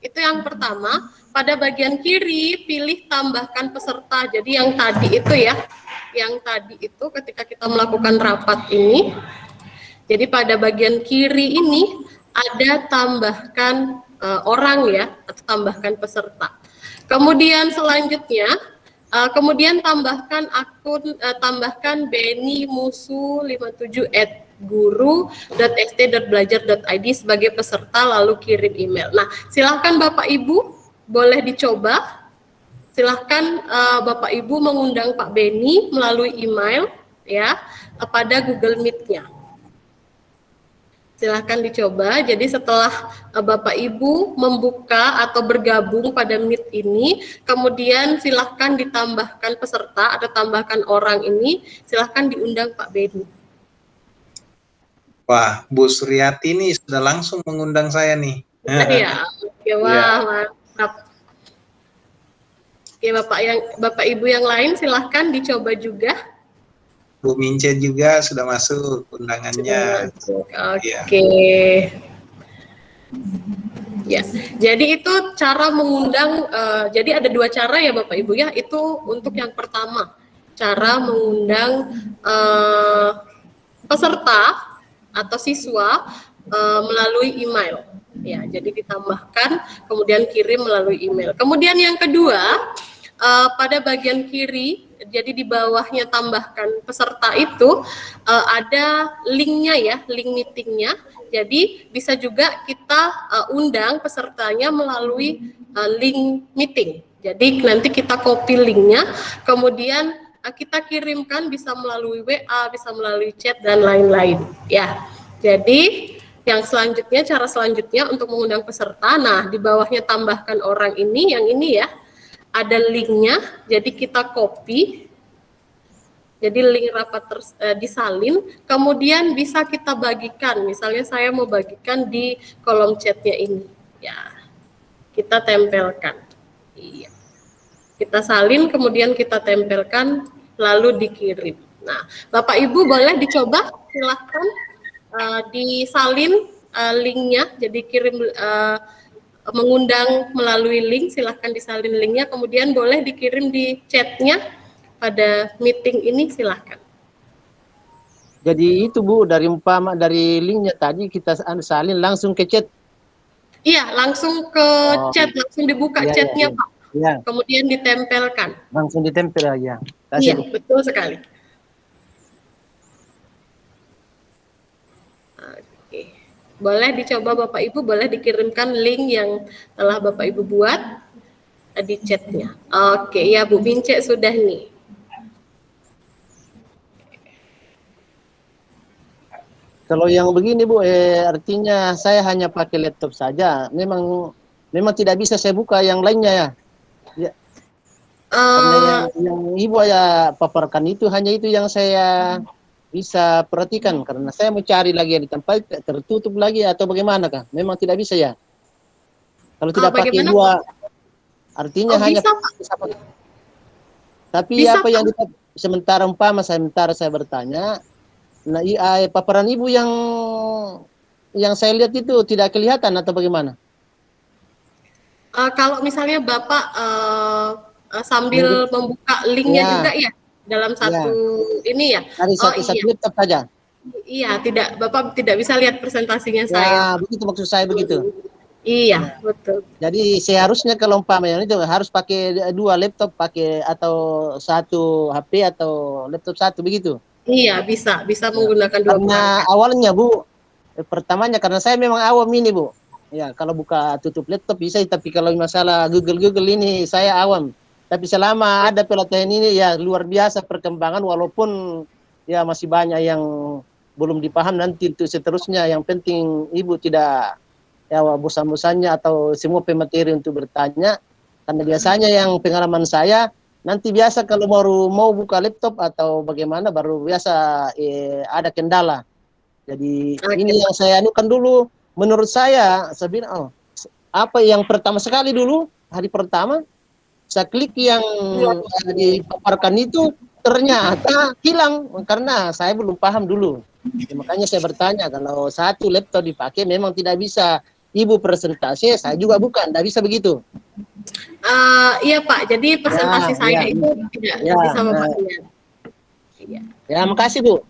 itu yang pertama, pada bagian kiri pilih tambahkan peserta. Jadi yang tadi itu ya, yang tadi itu ketika kita melakukan rapat ini, jadi pada bagian kiri ini ada tambahkan orang ya, atau tambahkan peserta. Kemudian selanjutnya, kemudian tambahkan akun, tambahkan Beni Musu 57 @guru.st.belajar.id sebagai peserta, lalu kirim email. Nah, silahkan Bapak Ibu boleh dicoba. Silahkan Bapak Ibu mengundang Pak Beni melalui email ya pada Google Meet-nya. Silahkan dicoba. Jadi setelah Bapak Ibu membuka atau bergabung pada Meet ini, kemudian silahkan ditambahkan peserta atau tambahkan orang ini, silahkan diundang Pak Beni. Wah, Bu Suryati nih sudah langsung mengundang saya nih. Iya, oke, wah, mantap. Oke, Bapak Ibu yang lain silahkan dicoba juga. Bu Mince juga sudah masuk undangannya. Oke. Ya, jadi itu cara mengundang. Jadi ada dua cara ya Bapak Ibu ya. Itu untuk yang pertama, cara mengundang peserta atau siswa melalui email. Ya, jadi ditambahkan, kemudian kirim melalui email. Kemudian yang kedua, pada bagian kiri, jadi di bawahnya tambahkan peserta itu ada linknya ya, link meetingnya. Jadi bisa juga kita undang pesertanya melalui link meeting. Jadi nanti kita copy linknya, kemudian kita kirimkan, bisa melalui WA, bisa melalui chat dan lain-lain. Ya, jadi yang selanjutnya, cara selanjutnya untuk mengundang peserta. Nah, di bawahnya tambahkan orang ini, yang ini ya. Ada linknya, jadi kita copy, jadi link rapat disalin, kemudian bisa kita bagikan. Misalnya saya mau bagikan di kolom chatnya ini, ya kita tempelkan. Iya, kita salin, kemudian kita tempelkan, lalu dikirim. Nah, Bapak Ibu boleh dicoba, silahkan disalin linknya, jadi kirim. Mengundang melalui link, silahkan disalin linknya, kemudian boleh dikirim di chatnya pada meeting ini, silahkan. Jadi itu Bu, dari linknya tadi kita salin langsung ke chat. Iya, langsung ke chat, langsung dibuka chatnya Pak. Ya. Kemudian ditempelkan. Langsung ditempel ya. Iya, betul sekali. Boleh dicoba Bapak Ibu, boleh dikirimkan link yang telah Bapak Ibu buat di chatnya. Oke, ya Bu Mince sudah nih. Kalau yang begini Bu, artinya saya hanya pakai laptop saja. Memang tidak bisa saya buka yang lainnya ya. Ya. Karena yang Ibu ya paparkan itu hanya itu yang saya bisa perhatikan, karena saya mau cari lagi yang di tempat tertutup lagi atau bagaimana kah? Memang tidak bisa ya. Kalau tidak pakai dua, artinya hanya bisa, tapi bisa, apa yang sementara saya bertanya, nah paparan Ibu yang saya lihat itu tidak kelihatan atau bagaimana? Kalau misalnya Bapak sambil membuka linknya juga ya? Dalam satu ini ya. Dari satu laptop saja. Iya, Bapak tidak bisa lihat presentasinya saya. Begitu maksud saya begitu. Iya, betul. Jadi seharusnya kalau umpamanya itu harus pakai dua laptop, atau satu HP atau laptop satu begitu. Iya, bisa menggunakan dua. Karena awalnya Bu, pertamanya karena saya memang awam ini Bu. Ya, kalau buka tutup laptop bisa, tapi kalau masalah Google ini saya awam. Tapi selama ada pelatihan ini ya luar biasa perkembangan, walaupun ya masih banyak yang belum dipaham. Nanti untuk seterusnya yang penting Ibu tidak ya bosan-bosannya atau semua pemateri untuk bertanya, karena biasanya yang pengalaman saya nanti biasa kalau baru mau buka laptop atau bagaimana baru biasa ada kendala. Jadi ini yang saya anukan dulu, menurut saya bilang apa yang pertama sekali dulu hari pertama saya klik yang dipaparkan itu ternyata hilang karena saya belum paham dulu. Ya, makanya saya bertanya, kalau satu laptop dipakai memang tidak bisa Ibu presentasi, saya juga bukan, tidak bisa begitu. Iya Pak, jadi presentasi saya itu tidak bisa Bapak lihat. Iya. Ya, makasih Bu.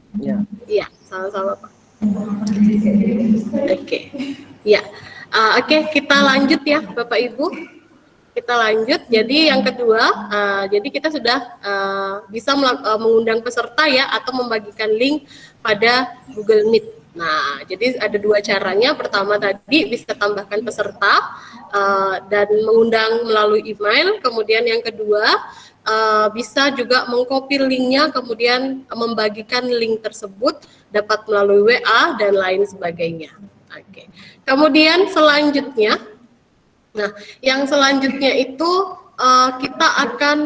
Iya, sama-sama Pak. Oke. Ya. Oke, kita lanjut ya Bapak Ibu. Kita lanjut. Jadi yang kedua, jadi kita sudah bisa mengundang peserta ya, atau membagikan link pada Google Meet. Nah, jadi ada dua caranya. Pertama tadi bisa tambahkan peserta dan mengundang melalui email. Kemudian yang kedua bisa juga mengcopy linknya, kemudian membagikan link tersebut dapat melalui WA dan lain sebagainya. Oke. Kemudian selanjutnya. Nah, yang selanjutnya itu kita akan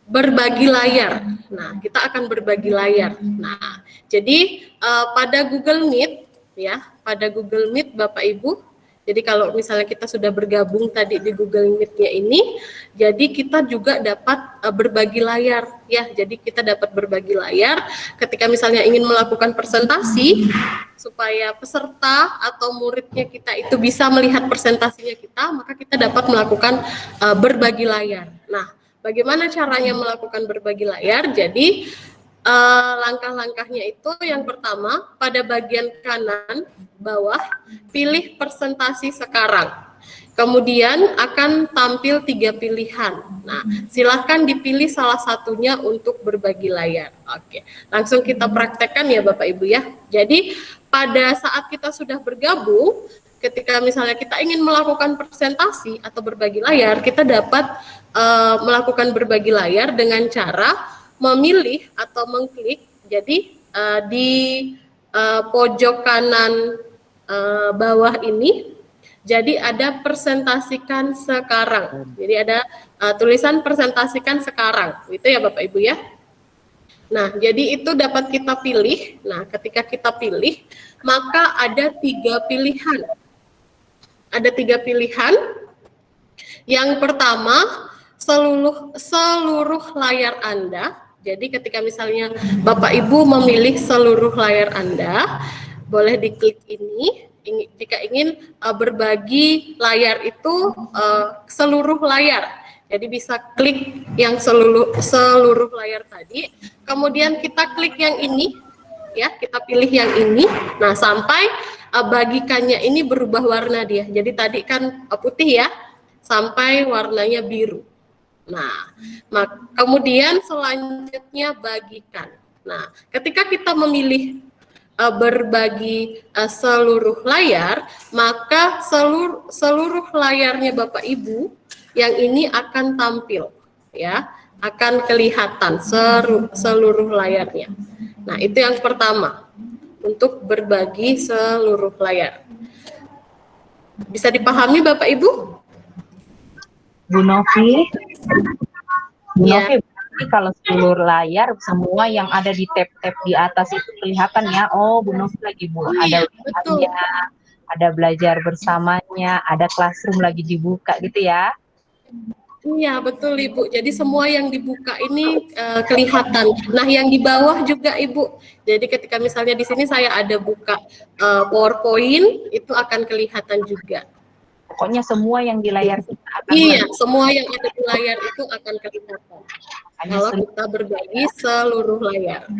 berbagi layar. Nah, kita akan berbagi layar. Nah, jadi pada Google Meet ya, pada Google Meet Bapak Ibu. Jadi kalau misalnya kita sudah bergabung tadi di Google Meet-nya ini, jadi kita juga dapat berbagi layar ya. Jadi kita dapat berbagi layar ketika misalnya ingin melakukan presentasi supaya peserta atau muridnya kita itu bisa melihat presentasinya kita, maka kita dapat melakukan berbagi layar. Nah, bagaimana caranya melakukan berbagi layar? Jadi langkah-langkahnya itu yang pertama, pada bagian kanan bawah pilih presentasi sekarang. Kemudian akan tampil 3 pilihan. Nah, silahkan dipilih salah satunya untuk berbagi layar. Oke, langsung kita praktekkan ya Bapak Ibu ya. Jadi pada saat kita sudah bergabung, ketika misalnya kita ingin melakukan presentasi atau berbagi layar, kita dapat melakukan berbagi layar dengan cara memilih atau mengklik. Jadi di pojok kanan bawah ini, jadi ada presentasikan sekarang. Jadi ada tulisan presentasikan sekarang, itu ya Bapak Ibu ya. Nah, jadi itu dapat kita pilih. Nah, ketika kita pilih, maka ada 3 pilihan. Ada 3 pilihan. Yang pertama, seluruh layar Anda. Jadi ketika misalnya Bapak Ibu memilih seluruh layar Anda, boleh diklik ini. Jika ingin berbagi layar itu seluruh layar. Jadi bisa klik yang seluruh layar tadi. Kemudian kita klik yang ini, ya kita pilih yang ini. Nah, sampai bagikannya ini berubah warna dia. Jadi tadi kan putih ya, sampai warnanya biru. Nah, kemudian selanjutnya bagikan. Nah, ketika kita memilih berbagi seluruh layar, maka seluruh layarnya Bapak Ibu yang ini akan tampil, ya, akan kelihatan seluruh layarnya. Nah, itu yang pertama, untuk berbagi seluruh layar. Bisa dipahami Bapak Ibu? Bu Novi, Ya. berarti kalau seluruh layar semua yang ada di tab-tab di atas itu kelihatan ya. Oh, Bu Novi lagi Bu, ada betul. ada belajar bersamanya, ada classroom lagi dibuka gitu ya. Iya, betul Ibu. Jadi semua yang dibuka ini kelihatan. Nah, yang di bawah juga Ibu. Jadi ketika misalnya di sini saya ada buka PowerPoint, itu akan kelihatan juga. Pokoknya semua yang di layar kita akan Semua yang ada di layar itu akan kelihatan. Kalau kita berbagi seluruh layar.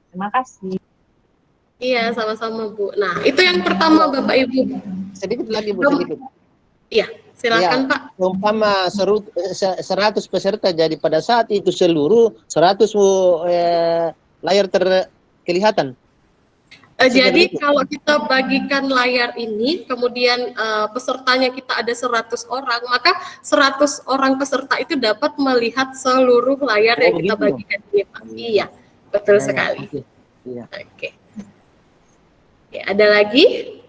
Terima kasih. Iya, sama-sama Bu. Nah, itu yang pertama Bapak Ibu. Sedikit lagi Bu, sedikit. Iya, silakan Pak. Umpama 100 peserta, jadi pada saat itu seluruh 100 layar kelihatan. Jadi kalau kita bagikan layar ini, kemudian pesertanya kita ada 100 orang, maka 100 orang peserta itu dapat melihat seluruh layar yang kita bagikan ini, Pak. Iya, betul sekali. Iya. Oke. Ya, ada lagi?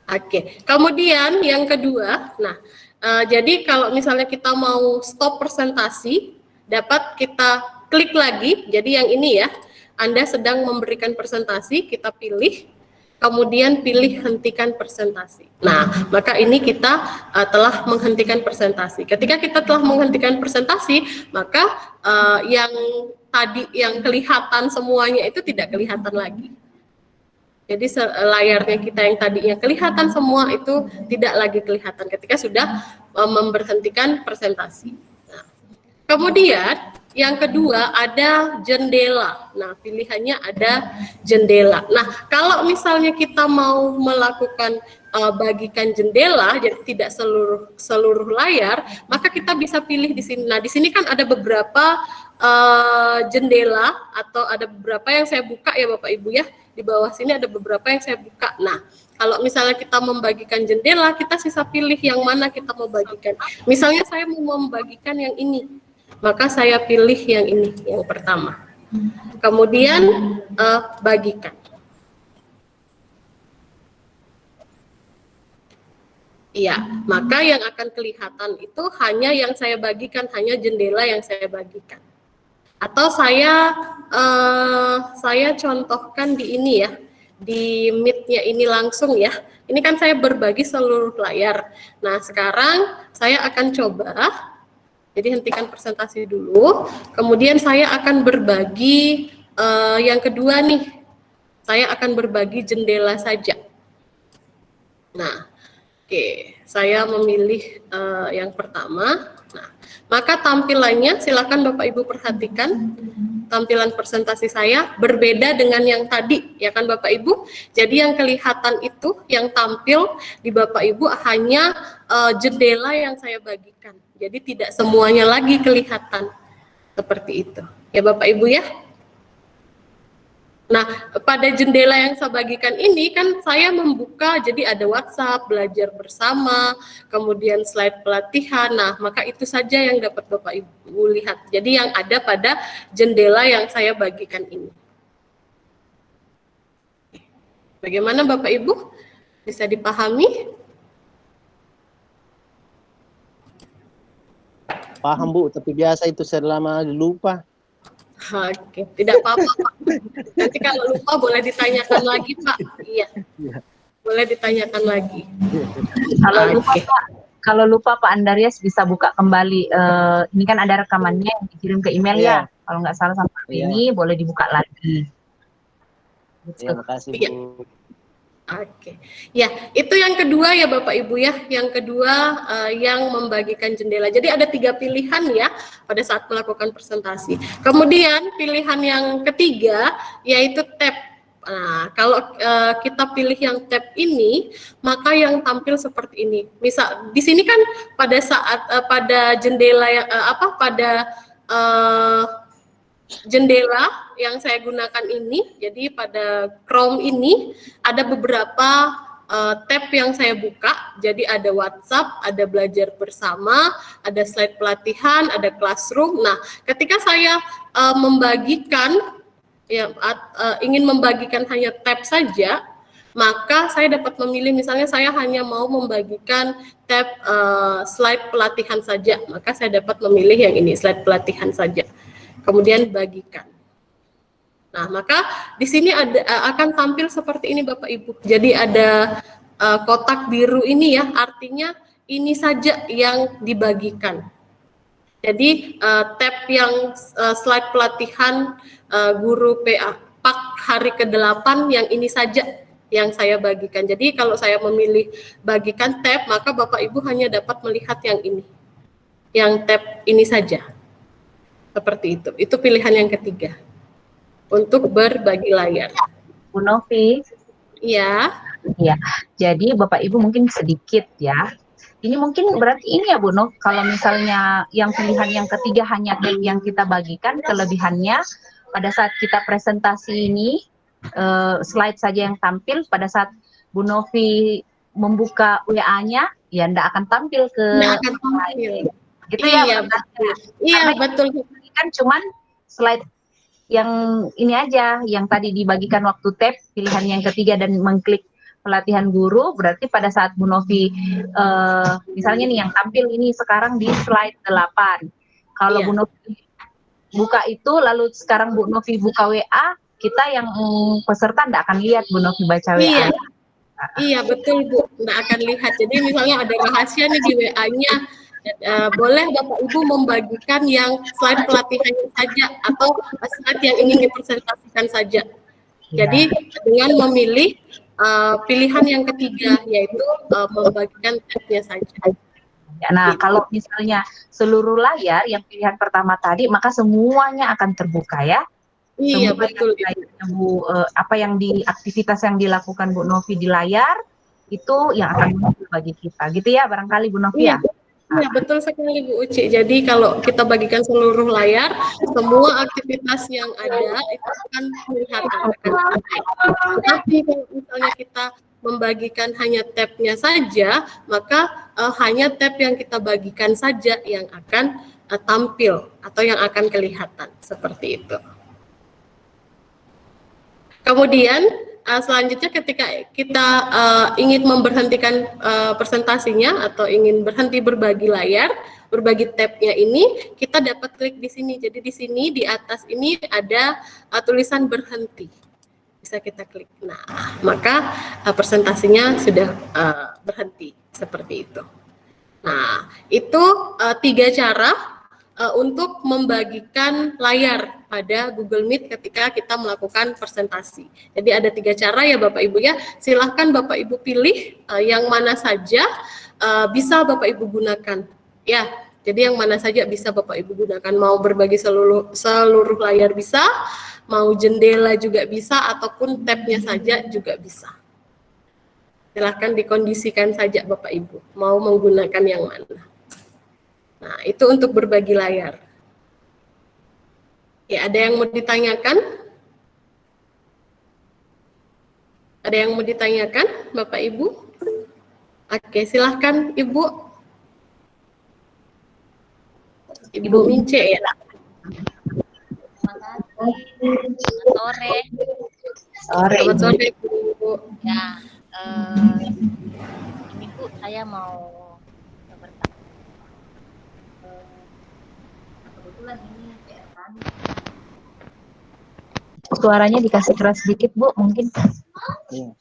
Oke. Kemudian yang kedua, nah, jadi kalau misalnya kita mau stop presentasi, dapat kita klik lagi. Jadi yang ini ya. Anda sedang memberikan presentasi, kita pilih. kemudian pilih hentikan presentasi. Nah, maka ini kita telah menghentikan presentasi. Ketika kita telah menghentikan presentasi, maka yang tadi yang kelihatan semuanya itu tidak kelihatan lagi. Jadi layarnya kita yang tadinya kelihatan semua itu tidak lagi kelihatan ketika sudah memberhentikan presentasi. Nah, kemudian yang kedua ada jendela. Nah, pilihannya ada jendela. Nah, kalau misalnya kita mau melakukan bagikan jendela, jadi tidak seluruh layar, maka kita bisa pilih di sini. Nah, di sini kan ada beberapa jendela atau ada beberapa yang saya buka ya Bapak Ibu ya. Di bawah sini ada beberapa yang saya buka. Nah, kalau misalnya kita membagikan jendela, kita sisa pilih yang mana kita mau bagikan. Misalnya saya mau membagikan yang ini, maka saya pilih yang ini, yang pertama. Kemudian bagikan. Iya, maka yang akan kelihatan itu hanya yang saya bagikan, hanya jendela yang saya bagikan. Atau saya contohkan di ini ya, di Meet-nya ini langsung ya. Ini kan saya berbagi seluruh layar. Nah, sekarang saya akan coba, jadi hentikan presentasi dulu, kemudian saya akan berbagi yang kedua nih, saya akan berbagi jendela saja. Nah, oke, saya memilih yang pertama. Nah, maka tampilannya silakan Bapak Ibu perhatikan. Tampilan presentasi saya berbeda dengan yang tadi, ya kan Bapak Ibu? Jadi yang kelihatan itu, yang tampil di Bapak Ibu hanya jendela yang saya bagikan. Jadi tidak semuanya lagi kelihatan seperti itu. Ya Bapak Ibu ya? Nah, pada jendela yang saya bagikan ini kan saya membuka, jadi ada WhatsApp, belajar bersama, kemudian slide pelatihan. Nah, maka itu saja yang dapat Bapak Ibu lihat. Jadi yang ada pada jendela yang saya bagikan ini. Bagaimana Bapak Ibu? Bisa dipahami? Paham Bu, tapi biasa itu selama lupa. Oke, tidak apa-apa Pak. Nanti kalau lupa boleh ditanyakan lagi Pak. Iya, boleh ditanyakan lagi. Kalau lupa Pak Andarias bisa buka kembali. Ini kan ada rekamannya yang dikirim ke email ya. Kalau nggak salah sama ini boleh dibuka lagi. Terima kasih Bu. Oke, ya itu yang kedua ya Bapak Ibu ya. Yang kedua yang membagikan jendela. Jadi ada 3 pilihan ya pada saat melakukan presentasi. Kemudian pilihan yang ketiga yaitu tab. Nah, kalau kita pilih yang tab ini, maka yang tampil seperti ini. Misal di sini kan pada saat pada jendela yang pada jendela yang saya gunakan ini, jadi pada Chrome ini ada beberapa tab yang saya buka. Jadi ada WhatsApp, ada belajar bersama, ada slide pelatihan, ada classroom. Nah, ketika saya membagikan ya ingin membagikan hanya tab saja, maka saya dapat memilih, misalnya saya hanya mau membagikan tab slide pelatihan saja, maka saya dapat memilih yang ini, slide pelatihan saja. Kemudian bagikan. Nah, maka di sini akan tampil seperti ini Bapak Ibu. Jadi ada kotak biru ini ya, artinya ini saja yang dibagikan. Jadi tab yang slide pelatihan guru PAK hari ke-8 yang ini saja yang saya bagikan. Jadi kalau saya memilih bagikan tab, maka Bapak Ibu hanya dapat melihat yang ini. Yang tab ini saja. Seperti itu. Itu pilihan yang ketiga. Untuk berbagi layar. Bu Novi. Iya. Iya. Jadi Bapak Ibu mungkin sedikit ya. Ini mungkin berarti ini ya Bu Nov, kalau misalnya yang pilihan yang ketiga hanya tab yang kita bagikan, kelebihannya pada saat kita presentasi ini slide saja yang tampil, pada saat Bu Novi membuka WA-nya ya enggak akan tampil ke slide. Gitu iya, ya. Betul. Iya, betul. Kan cuman slide yang ini aja, yang tadi dibagikan waktu tab, pilihan yang ketiga dan mengklik pelatihan guru, berarti pada saat Bu Novi, misalnya nih yang tampil ini sekarang di slide 8. Kalau Bu Novi buka itu, lalu sekarang Bu Novi buka WA, kita yang peserta nggak akan lihat Bu Novi baca WA. Iya. Iya, betul Bu, nggak akan lihat. Jadi misalnya ada rahasia nih di WA-nya, boleh Bapak Ibu membagikan yang slide pelatihannya saja atau slide yang ingin dipresentasikan saja. Jadi dengan memilih pilihan yang ketiga, yaitu membagikan tabnya saja. Nah, kalau misalnya seluruh layar yang pilihan pertama tadi, maka semuanya akan terbuka ya. Iya, Semua betul. Bu, apa yang aktivitas yang dilakukan Bu Novi di layar itu yang akan muncul bagi kita, gitu ya barangkali Bu Novi ya. Iya, betul sekali Bu Uci. Jadi kalau kita bagikan seluruh layar, semua aktivitas yang ada itu akan kelihatan. Tapi kalau misalnya kita membagikan hanya tab-nya saja, maka hanya tab yang kita bagikan saja yang akan tampil atau yang akan kelihatan, seperti itu. Kemudian selanjutnya ketika kita ingin memberhentikan presentasinya atau ingin berhenti berbagi layar, berbagi tab-nya ini, kita dapat klik di sini. Jadi di sini di atas ini ada tulisan berhenti. Bisa kita klik. Nah, maka presentasinya sudah berhenti seperti itu. Nah, itu 3 cara untuk membagikan layar pada Google Meet ketika kita melakukan presentasi. Jadi ada 3 cara ya Bapak Ibu ya. Silahkan Bapak Ibu pilih yang mana saja bisa Bapak Ibu gunakan. Ya, jadi yang mana saja bisa Bapak Ibu gunakan. Mau berbagi seluruh layar bisa, mau jendela juga bisa, ataupun tab-nya saja juga bisa. Silahkan dikondisikan saja Bapak Ibu, mau menggunakan yang mana. Nah, itu untuk berbagi layar. Ya, ada yang mau ditanyakan? Ada yang mau ditanyakan, Bapak Ibu? Oke, silahkan Ibu. Ibu Mince ya. Selamat sore. Selamat sore, Bu. Ya, ini Bu, saya mau bertanya. Kebetulan ini PR kami. Suaranya dikasih keras sedikit Bu, mungkin. Iya.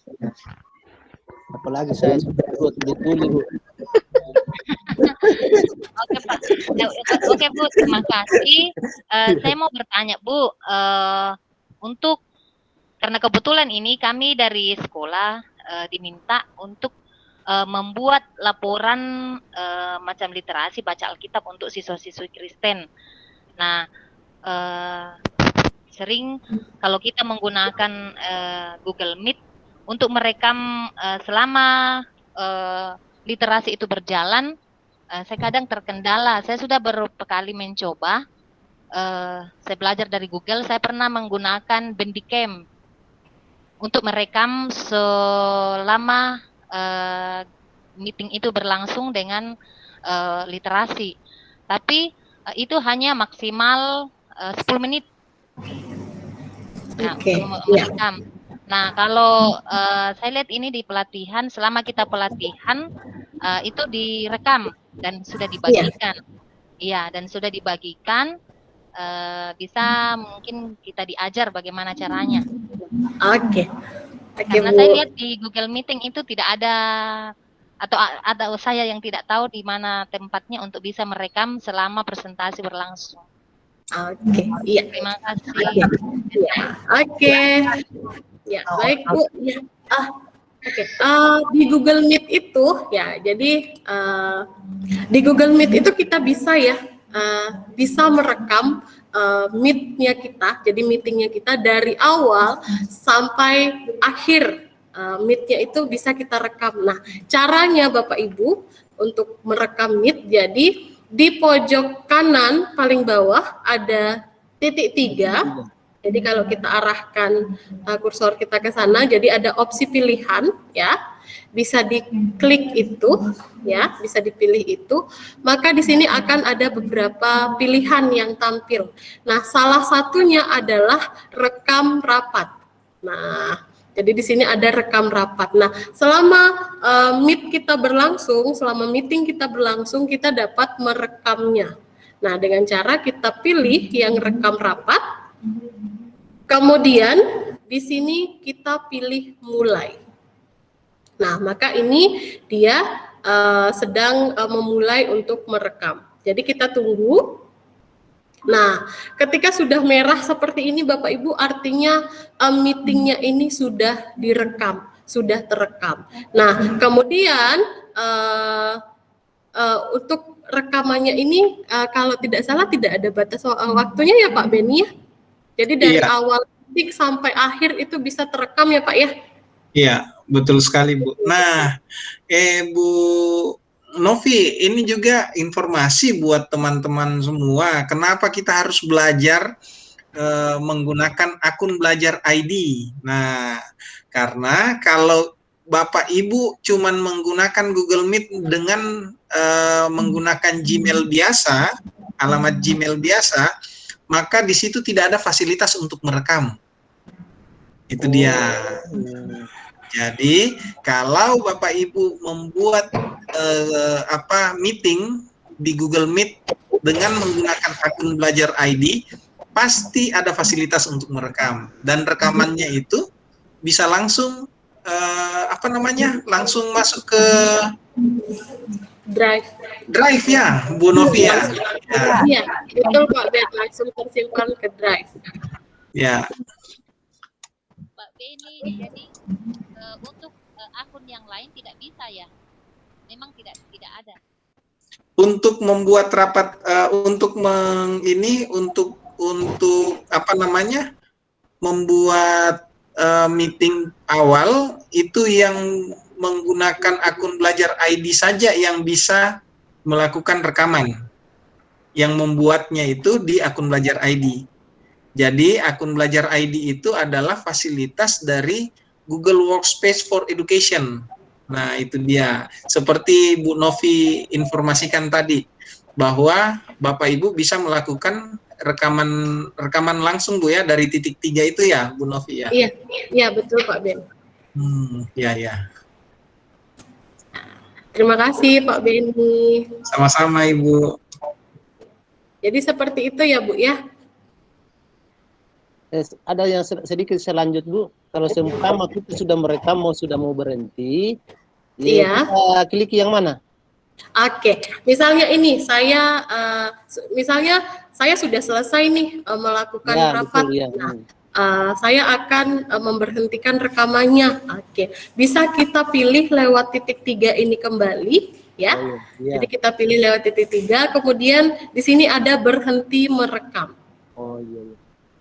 Apalagi saya sudah tuli Bu. Oke Pak, oke Bu, terima kasih. Saya mau bertanya Bu, untuk karena kebetulan ini kami dari sekolah diminta untuk membuat laporan macam literasi baca Alkitab untuk siswa-siswi Kristen. Nah, sering kalau kita menggunakan Google Meet untuk merekam selama literasi itu berjalan, saya kadang terkendala. Saya sudah beberapa kali mencoba. Saya belajar dari Google. Saya pernah menggunakan Bandicam untuk merekam selama meeting itu berlangsung dengan literasi. Tapi itu hanya maksimal 10 menit. Nah, merekam. Nah, kalau saya lihat ini di pelatihan, selama kita pelatihan itu direkam dan sudah dibagikan. Iya, dan sudah dibagikan. Bisa mungkin kita diajar bagaimana caranya. Oke. Karena saya lihat di Google Meeting itu tidak ada, atau ada saya yang tidak tahu di mana tempatnya untuk bisa merekam selama presentasi berlangsung. Oke, iya. Terima kasih. Oke. Ya, baik Bu. Ya. Oke. Di Google Meet itu ya, jadi di Google Meet itu kita bisa ya, bisa merekam meet-nya kita, jadi meetingnya kita dari awal sampai akhir meet-nya itu bisa kita rekam. Nah, caranya Bapak Ibu untuk merekam meet, jadi di pojok kanan paling bawah ada titik 3. Jadi kalau kita arahkan kursor kita ke sana, jadi ada opsi pilihan ya. Bisa diklik itu ya, bisa dipilih itu, maka di sini akan ada beberapa pilihan yang tampil. Nah, salah satunya adalah rekam rapat. Nah, jadi di sini ada rekam rapat. Nah, selama meet kita berlangsung, selama meeting kita berlangsung, kita dapat merekamnya. Nah, dengan cara kita pilih yang rekam rapat, Kemudian di sini kita pilih mulai. Nah, maka ini dia sedang memulai untuk merekam. Jadi kita tunggu. Nah, ketika sudah merah seperti ini Bapak Ibu, artinya meetingnya ini sudah direkam, sudah terekam. Nah, kemudian untuk rekamannya ini kalau tidak salah tidak ada batas waktunya ya Pak Beni ya. Jadi dari awal titik sampai akhir itu bisa terekam ya Pak ya? Iya, betul sekali Bu. Nah, Bu Novi, ini juga informasi buat teman-teman semua. Kenapa kita harus belajar menggunakan akun belajar ID? Nah, karena kalau Bapak Ibu cuman menggunakan Google Meet dengan menggunakan Gmail biasa, alamat Gmail biasa, maka di situ tidak ada fasilitas untuk merekam. Itu dia. Jadi kalau Bapak Ibu membuat meeting di Google Meet dengan menggunakan akun belajar ID, pasti ada fasilitas untuk merekam, dan rekamannya itu bisa langsung langsung masuk ke Drive ya, Bu Novi ya. Iya, betul Pak Ben, langsung tersimpan ke Drive. Ya. Pak Beni, jadi untuk akun yang lain tidak bisa ya? Memang tidak ada. Untuk membuat rapat, untuk membuat meeting awal itu yang menggunakan akun belajar ID saja yang bisa melakukan rekaman. Yang membuatnya itu di akun belajar ID. Jadi akun belajar ID itu adalah fasilitas dari Google Workspace for Education. Nah, itu dia. Seperti Bu Novi informasikan tadi, bahwa Bapak Ibu bisa melakukan rekaman langsung Bu ya, dari titik 3 itu ya, Bu Novi ya? Iya betul Pak Ben. Ya. Terima kasih Pak Beni. Sama-sama Ibu. Jadi seperti itu ya Bu ya? Ada yang sedikit selanjut Bu. Kalau seumpama kita sudah merekam, sudah mau berhenti, iya. Kita klik yang mana? Oke, misalnya ini saya sudah selesai nih melakukan rapat. Betul, ya. Saya akan memberhentikan rekamannya. Oke, bisa kita pilih lewat titik 3 ini kembali, ya. Jadi kita pilih lewat titik 3, kemudian di sini ada berhenti merekam.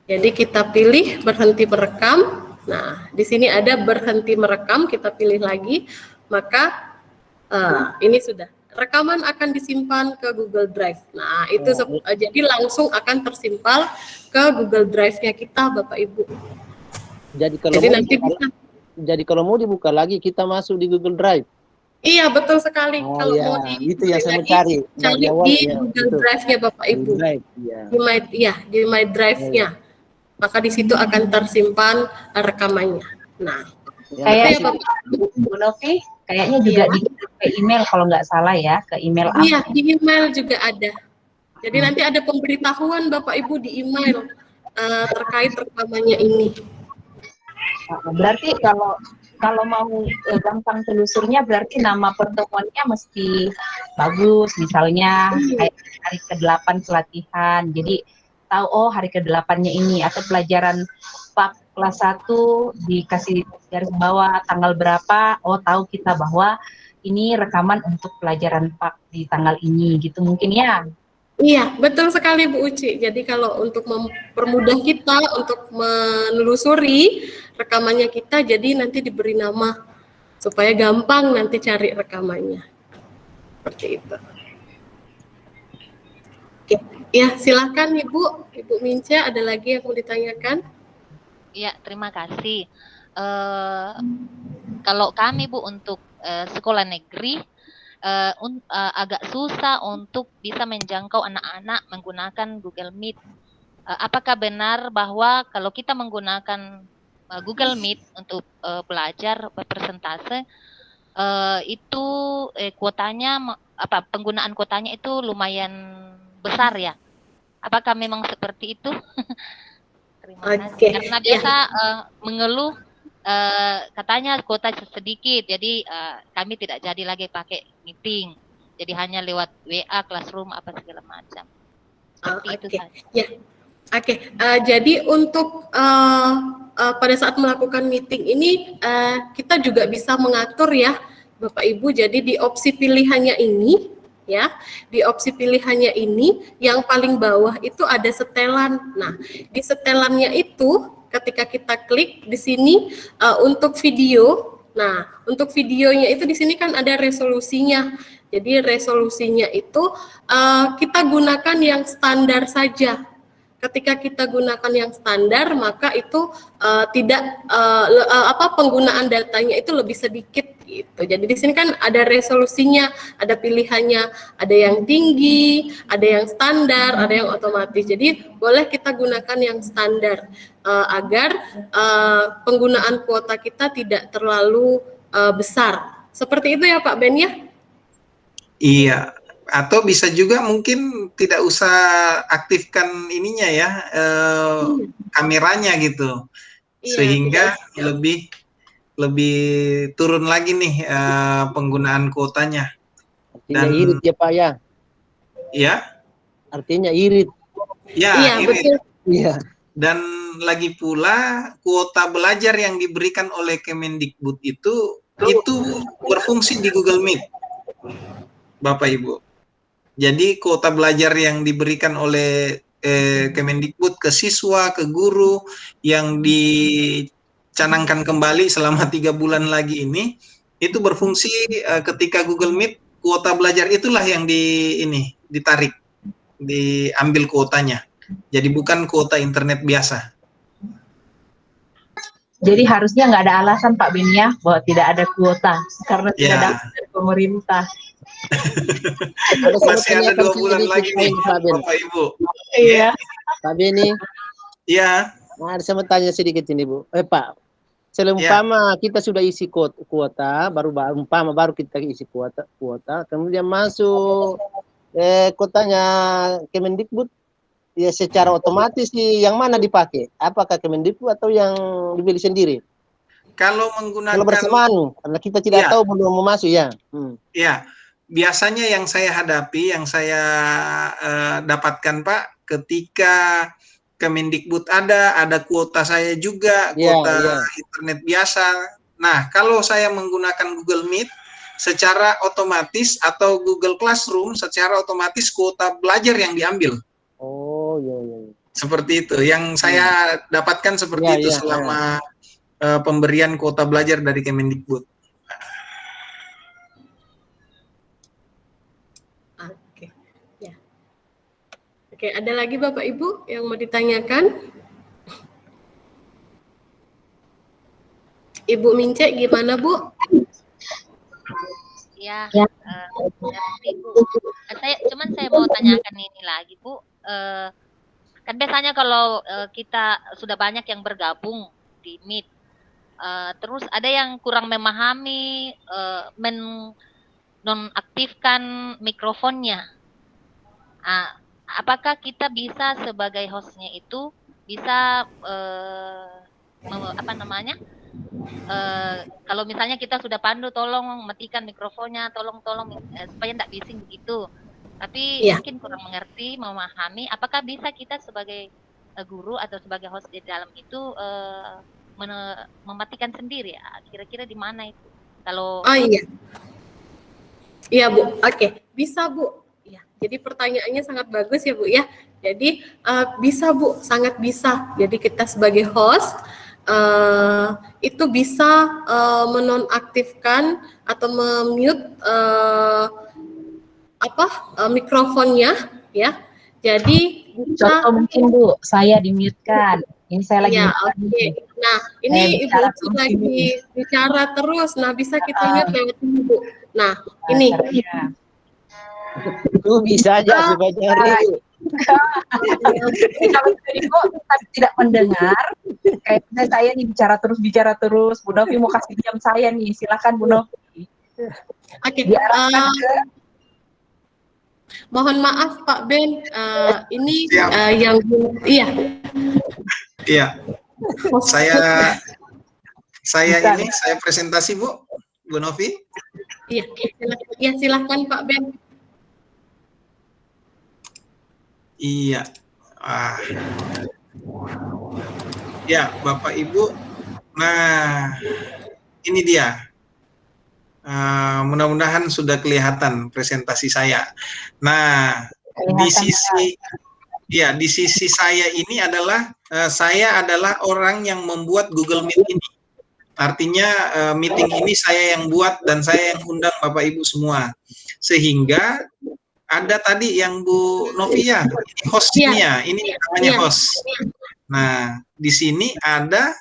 Jadi kita pilih berhenti merekam. Nah, di sini ada berhenti merekam, kita pilih lagi, maka ini sudah. Rekaman akan disimpan ke Google Drive. Nah, itu jadi langsung akan tersimpan ke Google Drive-nya kita, Bapak Ibu. Jadi kalau mau dibuka lagi, kita masuk di Google Drive. Iya, betul sekali. Kalau mau itu yang saya cari di Google Drive-nya Bapak Ibu. Di My Drive-nya. Maka di situ akan tersimpan rekamannya. Nah, kayaknya Bu Novi, kayaknya juga di email kalau nggak salah ya, ke email. Iya, di email juga ada. Jadi nanti ada pemberitahuan Bapak Ibu di email terkait rekamannya ini. Berarti kalau mau gampang telusurnya, berarti nama pertemuannya mesti bagus, misalnya kayak hari ke-8 pelatihan. Jadi tahu hari ke-8-nya ini, atau pelajaran PAK kelas 1 dikasih garis bawah tanggal berapa, tahu kita bahwa ini rekaman untuk pelajaran PAK di tanggal ini, gitu mungkin ya. Iya, betul sekali Bu Uci. Jadi kalau untuk mempermudah kita untuk menelusuri rekamannya kita, jadi nanti diberi nama supaya gampang nanti cari rekamannya. Seperti itu. Oke. Ya, silakan Ibu Minca, ada lagi yang mau ditanyakan? Iya, terima kasih. Kalau kami Bu untuk sekolah negeri agak susah untuk bisa menjangkau anak-anak menggunakan Google Meet. Apakah benar bahwa kalau kita menggunakan Google Meet untuk belajar persentase itu kuotanya penggunaan kuotanya itu lumayan besar ya? Apakah memang seperti itu? Terima kasih. Karena biasa mengeluh katanya kuota sedikit, jadi kami tidak jadi lagi pakai meeting. Jadi hanya lewat WA, Classroom, apa segala macam. Seperti itu saja. Ya. Oke, jadi untuk pada saat melakukan meeting ini kita juga bisa mengatur ya Bapak Ibu. Jadi di opsi pilihannya ini ya, di opsi pilihannya ini yang paling bawah itu ada setelan. Nah, di setelannya itu ketika kita klik di sini untuk video. Nah, untuk videonya itu di sini kan ada resolusinya. Jadi resolusinya itu kita gunakan yang standar saja. Ketika kita gunakan yang standar, maka itu tidak penggunaan datanya itu lebih sedikit gitu. Jadi di sini kan ada resolusinya, ada pilihannya, ada yang tinggi, ada yang standar, ada yang otomatis. Jadi boleh kita gunakan yang standar agar penggunaan kuota kita tidak terlalu besar. Seperti itu ya Pak Ben ya? Iya, atau bisa juga mungkin tidak usah aktifkan ininya ya, kameranya gitu, sehingga lebih turun lagi nih penggunaan kuotanya. Artinya irit ya Pak ya? Ya? Artinya irit. Ya, irit. Betul. Iya. Dan lagi pula kuota belajar yang diberikan oleh Kemendikbud itu berfungsi di Google Meet, Bapak Ibu. Jadi kuota belajar yang diberikan oleh Kemendikbud ke siswa, ke guru yang dicanangkan kembali selama 3 bulan lagi ini, itu berfungsi ketika Google Meet, kuota belajar itulah yang ditarik, diambil kuotanya. Jadi bukan kuota internet biasa. Jadi harusnya nggak ada alasan Pak Ben ya bahwa tidak ada kuota karena tidak dapat dari pemerintah. Masih ada 2 bulan lagi nih, Bapak Ibu. Iya. Pak Beni. Iya. Nah, saya mau tanya sedikit ini Bu. Pak, seumpama kita sudah isi kuota, baru kita isi kuota, kemudian masuk kuotanya Kemendikbud, ya secara otomatis yang mana dipakai? Apakah Kemendikbud atau yang dipilih sendiri? Kalau menggunakan bersamaan, karena kita tidak tahu belum mau masuk ya. Iya. Biasanya yang saya hadapi, yang saya dapatkan Pak, ketika Kemendikbud ada kuota saya juga, kuota internet biasa. Nah, kalau saya menggunakan Google Meet, secara otomatis atau Google Classroom, secara otomatis kuota belajar yang diambil. Oh, iya. Seperti itu. Yang saya dapatkan seperti itu selama pemberian kuota belajar dari Kemendikbud. Oke, ada lagi Bapak Ibu yang mau ditanyakan? Ibu Mince gimana Bu? Ya, Bu. Saya mau tanyakan ini lagi Bu. Kan biasanya kalau kita sudah banyak yang bergabung di Meet, terus ada yang kurang memahami, menonaktifkan mikrofonnya. Apakah kita bisa sebagai hostnya itu bisa kalau misalnya kita sudah pandu, tolong matikan mikrofonnya, tolong supaya tidak bising begitu. Tapi mungkin kurang mengerti, memahami. Apakah bisa kita sebagai guru atau sebagai host di dalam itu mematikan sendiri? Kira-kira di mana itu? Kalau iya Bu. Oke, bisa Bu. Jadi pertanyaannya sangat bagus ya Bu ya. Jadi bisa Bu, sangat bisa. Jadi kita sebagai host itu bisa menonaktifkan atau memute mikrofonnya ya. Jadi contoh mungkin Bu, saya di-mute-kan. Ini saya lagi. Nah, ini Ibu lagi bicara terus. Nah, bisa kita mute lewat ini Bu. Nah, ini. Itu bisa aja sebenarnya. Kalau tidak mendengar, kayak saya nih bicara terus. Bu Novi mau kasih diam saya nih, silakan Bu Novi. Oke. Mohon maaf Pak Ben, ini Iya, saya presentasi Bu Novi. Iya, ya silahkan Pak Ben. Iya, ya Bapak Ibu. Nah, ini dia. Mudah-mudahan sudah kelihatan presentasi saya. Nah, di sisi saya ini adalah saya adalah orang yang membuat Google Meet ini. Artinya meeting ini saya yang buat dan saya yang undang Bapak Ibu semua. Sehingga ada tadi yang Bu Novia, ini hostnya, ini namanya host. Nah, di sini ada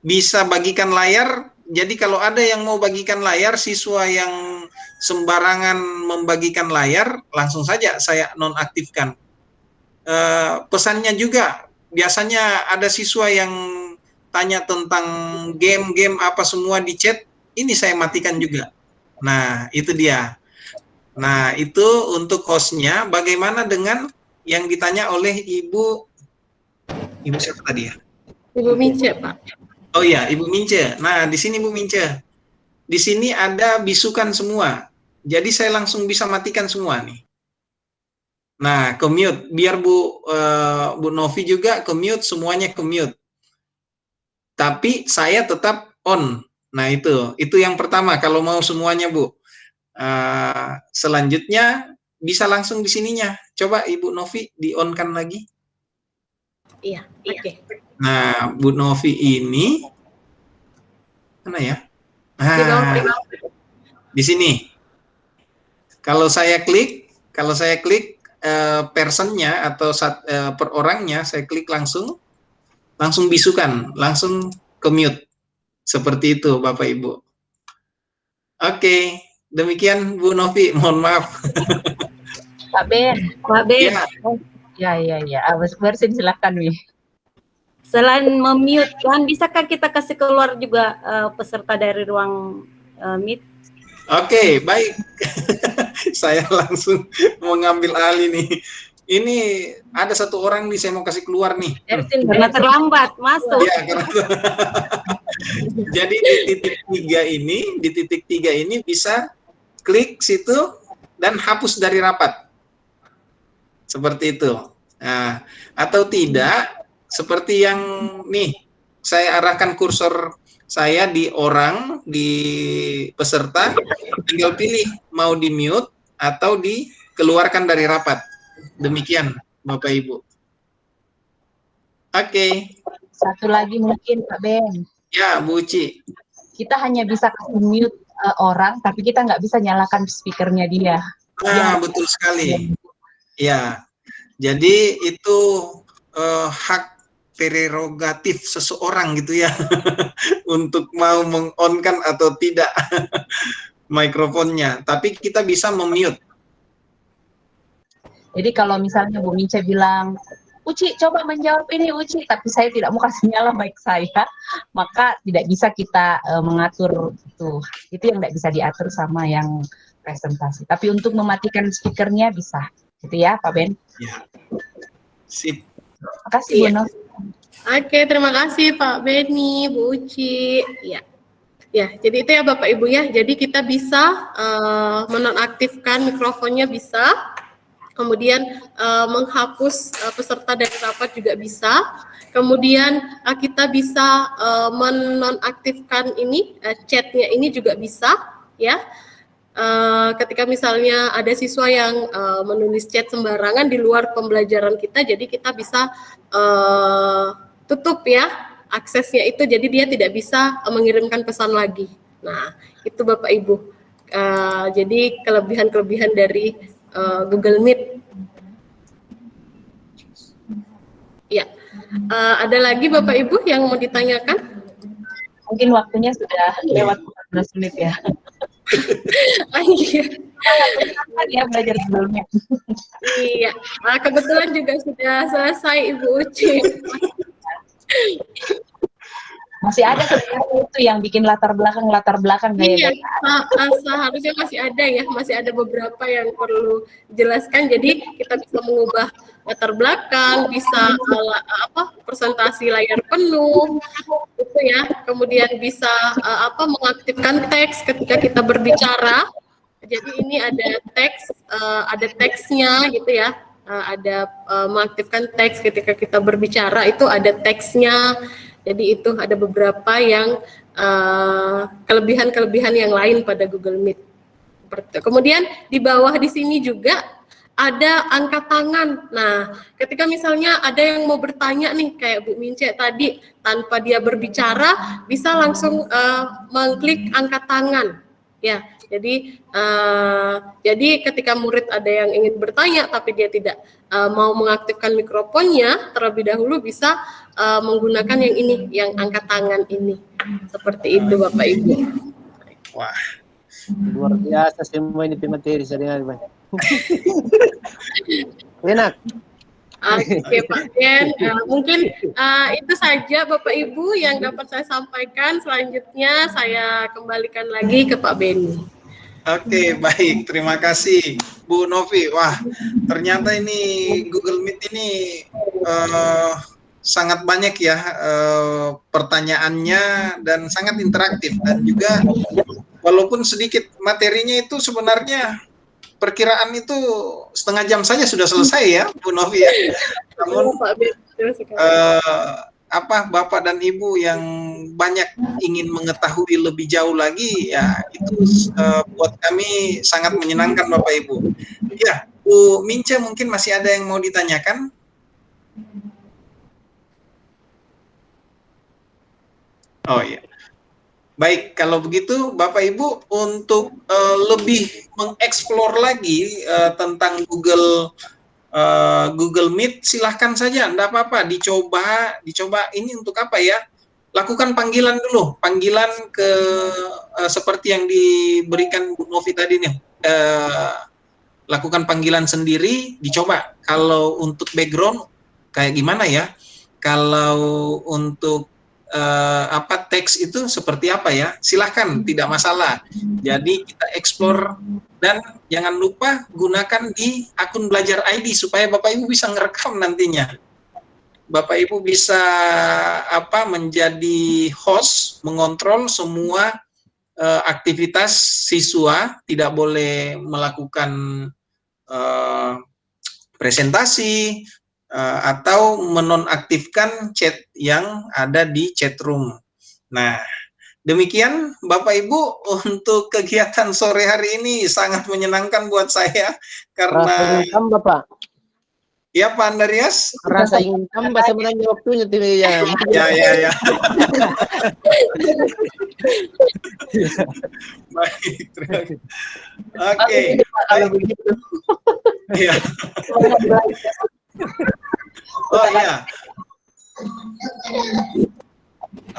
bisa bagikan layar. Jadi kalau ada yang mau bagikan layar, siswa yang sembarangan membagikan layar, langsung saja saya nonaktifkan. Pesannya juga, biasanya ada siswa yang tanya tentang game-game apa semua di chat, ini saya matikan juga. Nah, itu dia. Nah, itu untuk hostnya. Bagaimana dengan yang ditanya oleh Ibu siapa tadi ya? Ibu Mince, Pak. Oh iya, Ibu Mince. Nah, di sini Bu Mince. Di sini ada bisukan semua. Jadi saya langsung bisa matikan semua nih. Nah, ke-mute. Biar Bu Novi juga ke-mute, semuanya ke-mute. Tapi saya tetap on. Nah, itu yang pertama kalau mau semuanya, Bu. Selanjutnya bisa langsung di sininya. Coba Ibu Novi di-on-kan lagi. Iya, oke. Nah, Bu Novi ini mana ya? Di sini. Kalau saya klik personnya atau per orangnya, saya klik langsung bisukan, langsung ke mute. Seperti itu, Bapak Ibu. Oke, demikian Bu Novi. Mohon maaf. Pak Ben. Ya. Ya. Bersin silakan nih. Selain memute kan, bisakah kita kasih keluar juga peserta dari ruang meet? Oke, baik. Saya langsung mengambil alih nih. Ini ada satu orang nih saya mau kasih keluar nih. Karena terlambat masuk. Ya, jadi di titik 3 ini bisa klik situ dan hapus dari rapat. Seperti itu. Nah, atau tidak seperti yang nih, saya arahkan kursor saya di orang, di peserta, tinggal pilih mau di mute atau dikeluarkan dari rapat. Demikian, Bapak Ibu. Oke. Satu lagi mungkin, Pak Ben. Ya, Bu Uci. Kita hanya bisa mute orang, tapi kita nggak bisa nyalakan speakernya dia. Nah, betul sekali. Ya, jadi itu hak prerogatif seseorang gitu ya untuk mau meng-on-kan atau tidak mikrofonnya, tapi kita bisa memute. Jadi kalau misalnya Bu Mince bilang, Uci coba menjawab ini Uci, tapi saya tidak mau kasih nyala mic saya, maka tidak bisa kita mengatur itu. Itu yang tidak bisa diatur sama yang presentasi. Tapi untuk mematikan speakernya bisa, gitu ya Pak Ben? Ya. Sip. Terima kasih Bu Novi. Oke, terima kasih Pak Beni, Bu Uci. Ya, jadi itu ya Bapak Ibu ya. Jadi kita bisa menonaktifkan mikrofonnya bisa, kemudian menghapus peserta dari rapat juga bisa. Kemudian kita bisa menonaktifkan ini chatnya ini juga bisa ya. Ketika misalnya ada siswa yang menulis chat sembarangan di luar pembelajaran kita, jadi kita bisa tutup ya aksesnya itu, jadi dia tidak bisa mengirimkan pesan lagi. Nah, itu Bapak Ibu. Jadi kelebihan-kelebihan dari Google Meet. Ya, ada lagi Bapak Ibu yang mau ditanyakan? Mungkin waktunya sudah lewat 14 menit ya. Iya. Ya belajar sebelumnya. Iya, kebetulan juga sudah selesai Ibu Uci. Masih ada sebenarnya itu yang bikin latar belakang Iya, gaya-gaya. seharusnya masih ada ya, masih ada beberapa yang perlu dijelaskan. Jadi kita bisa mengubah latar belakang, bisa presentasi layar penuh, gitu ya. Kemudian bisa mengaktifkan teks ketika kita berbicara. Jadi ini ada teks, ada teksnya gitu ya. Ada mengaktifkan teks ketika kita berbicara itu ada teksnya. Jadi itu ada beberapa yang kelebihan-kelebihan yang lain pada Google Meet. Kemudian di bawah di sini juga ada angkat tangan. Nah, ketika misalnya ada yang mau bertanya nih, kayak Bu Mince tadi, tanpa dia berbicara, bisa langsung mengklik angkat tangan. Ya, jadi ketika murid ada yang ingin bertanya, tapi dia tidak mau mengaktifkan mikrofonnya, terlebih dahulu bisa menggunakan yang ini, yang angkat tangan ini. Seperti itu, Bapak Ibu. Wah, luar biasa semua ini materi saya dengar. Enak. Oke Pak Den, mungkin itu saja Bapak Ibu yang dapat saya sampaikan. Selanjutnya saya kembalikan lagi ke Pak Beni. Oke, baik. Terima kasih Bu Novi. Wah, ternyata ini Google Meet ini sangat banyak ya pertanyaannya dan sangat interaktif, dan juga walaupun sedikit materinya itu sebenarnya perkiraan itu setengah jam saja sudah selesai ya Bu Novi ya. Namun Bapak dan Ibu yang banyak ingin mengetahui lebih jauh lagi ya, itu buat kami sangat menyenangkan Bapak Ibu. Ya, Bu Mince mungkin masih ada yang mau ditanyakan? Oh iya. Baik, kalau begitu Bapak Ibu untuk lebih mengeksplor lagi tentang Google Meet, silahkan saja, enggak apa-apa, dicoba ini untuk apa ya? Lakukan panggilan dulu, panggilan ke seperti yang diberikan Bu Novi tadi nih. Lakukan panggilan sendiri, dicoba. Kalau untuk background kayak gimana ya? Kalau untuk teks itu seperti apa ya? Silahkan, tidak masalah. Jadi kita explore, dan jangan lupa gunakan di akun Belajar ID supaya Bapak Ibu bisa ngerekam nantinya. Bapak Ibu bisa menjadi host, mengontrol semua aktivitas siswa, tidak boleh melakukan presentasi atau menonaktifkan chat yang ada di chat room. Nah, demikian Bapak Ibu untuk kegiatan sore hari ini, sangat menyenangkan buat saya karena rasa ingin tambah Pak. Ya Pak Andarias. Rasa ingin tambah sebenarnya waktunya ya. Ya. Baik, terima kasih. Oke. Iya. Oh ya.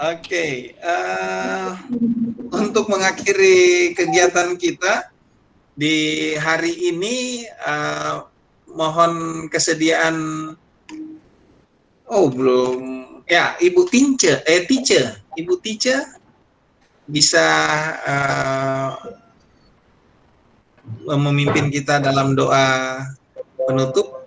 Oke. Untuk mengakhiri kegiatan kita di hari ini, mohon kesediaan. Oh belum. Ya, Ibu Tice bisa memimpin kita dalam doa penutup.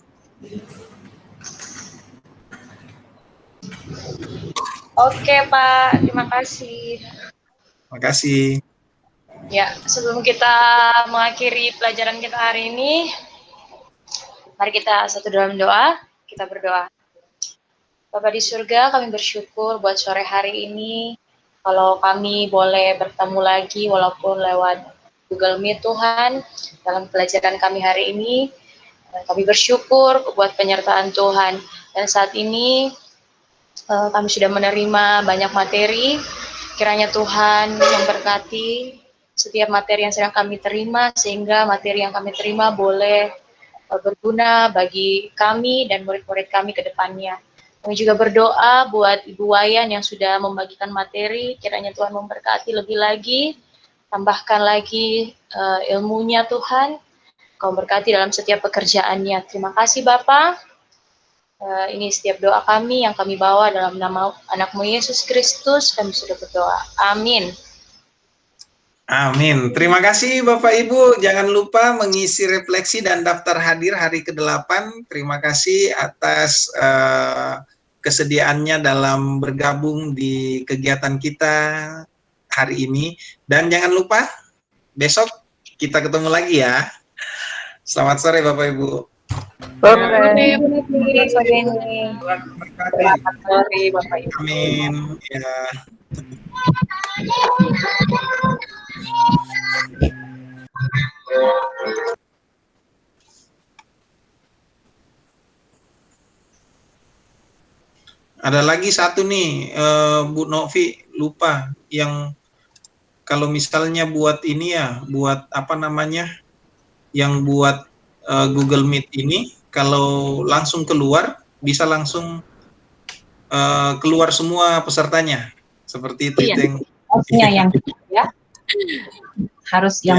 Oke Pak, terima kasih. Terima kasih. Ya, sebelum kita mengakhiri pelajaran kita hari ini, mari kita satu dalam doa, kita berdoa. Bapa di surga, kami bersyukur buat sore hari ini, kalau kami boleh bertemu lagi walaupun lewat Google Meet Tuhan, dalam pelajaran kami hari ini. Kami bersyukur buat penyertaan Tuhan, dan saat ini kami sudah menerima banyak materi. Kiranya Tuhan memberkati setiap materi yang sedang kami terima, sehingga materi yang kami terima boleh berguna bagi kami dan murid-murid kami ke depannya. Kami juga berdoa buat Ibu Wayan yang sudah membagikan materi. Kiranya Tuhan memberkati lebih lagi, tambahkan lagi ilmunya Tuhan. Kau berkati dalam setiap pekerjaannya. Terima kasih Bapak. Ini setiap doa kami yang kami bawa dalam nama Anakmu Yesus Kristus, kami sudah berdoa. Amin. Amin. Terima kasih Bapak Ibu. Jangan lupa mengisi refleksi dan daftar hadir hari ke-8. Terima kasih atas kesediaannya dalam bergabung di kegiatan kita hari ini. Dan jangan lupa besok kita ketemu lagi ya. Selamat sore Bapak Ibu. Sore. Selamat sore Bapak Ibu. Amin. Ya. Ada lagi satu nih, Bu Novi, lupa yang kalau misalnya buat ini ya, buat apa namanya, yang buat Google Meet ini, kalau langsung keluar bisa langsung keluar semua pesertanya, seperti itu. Iya. Itu yang Harusnya yang ya harus yang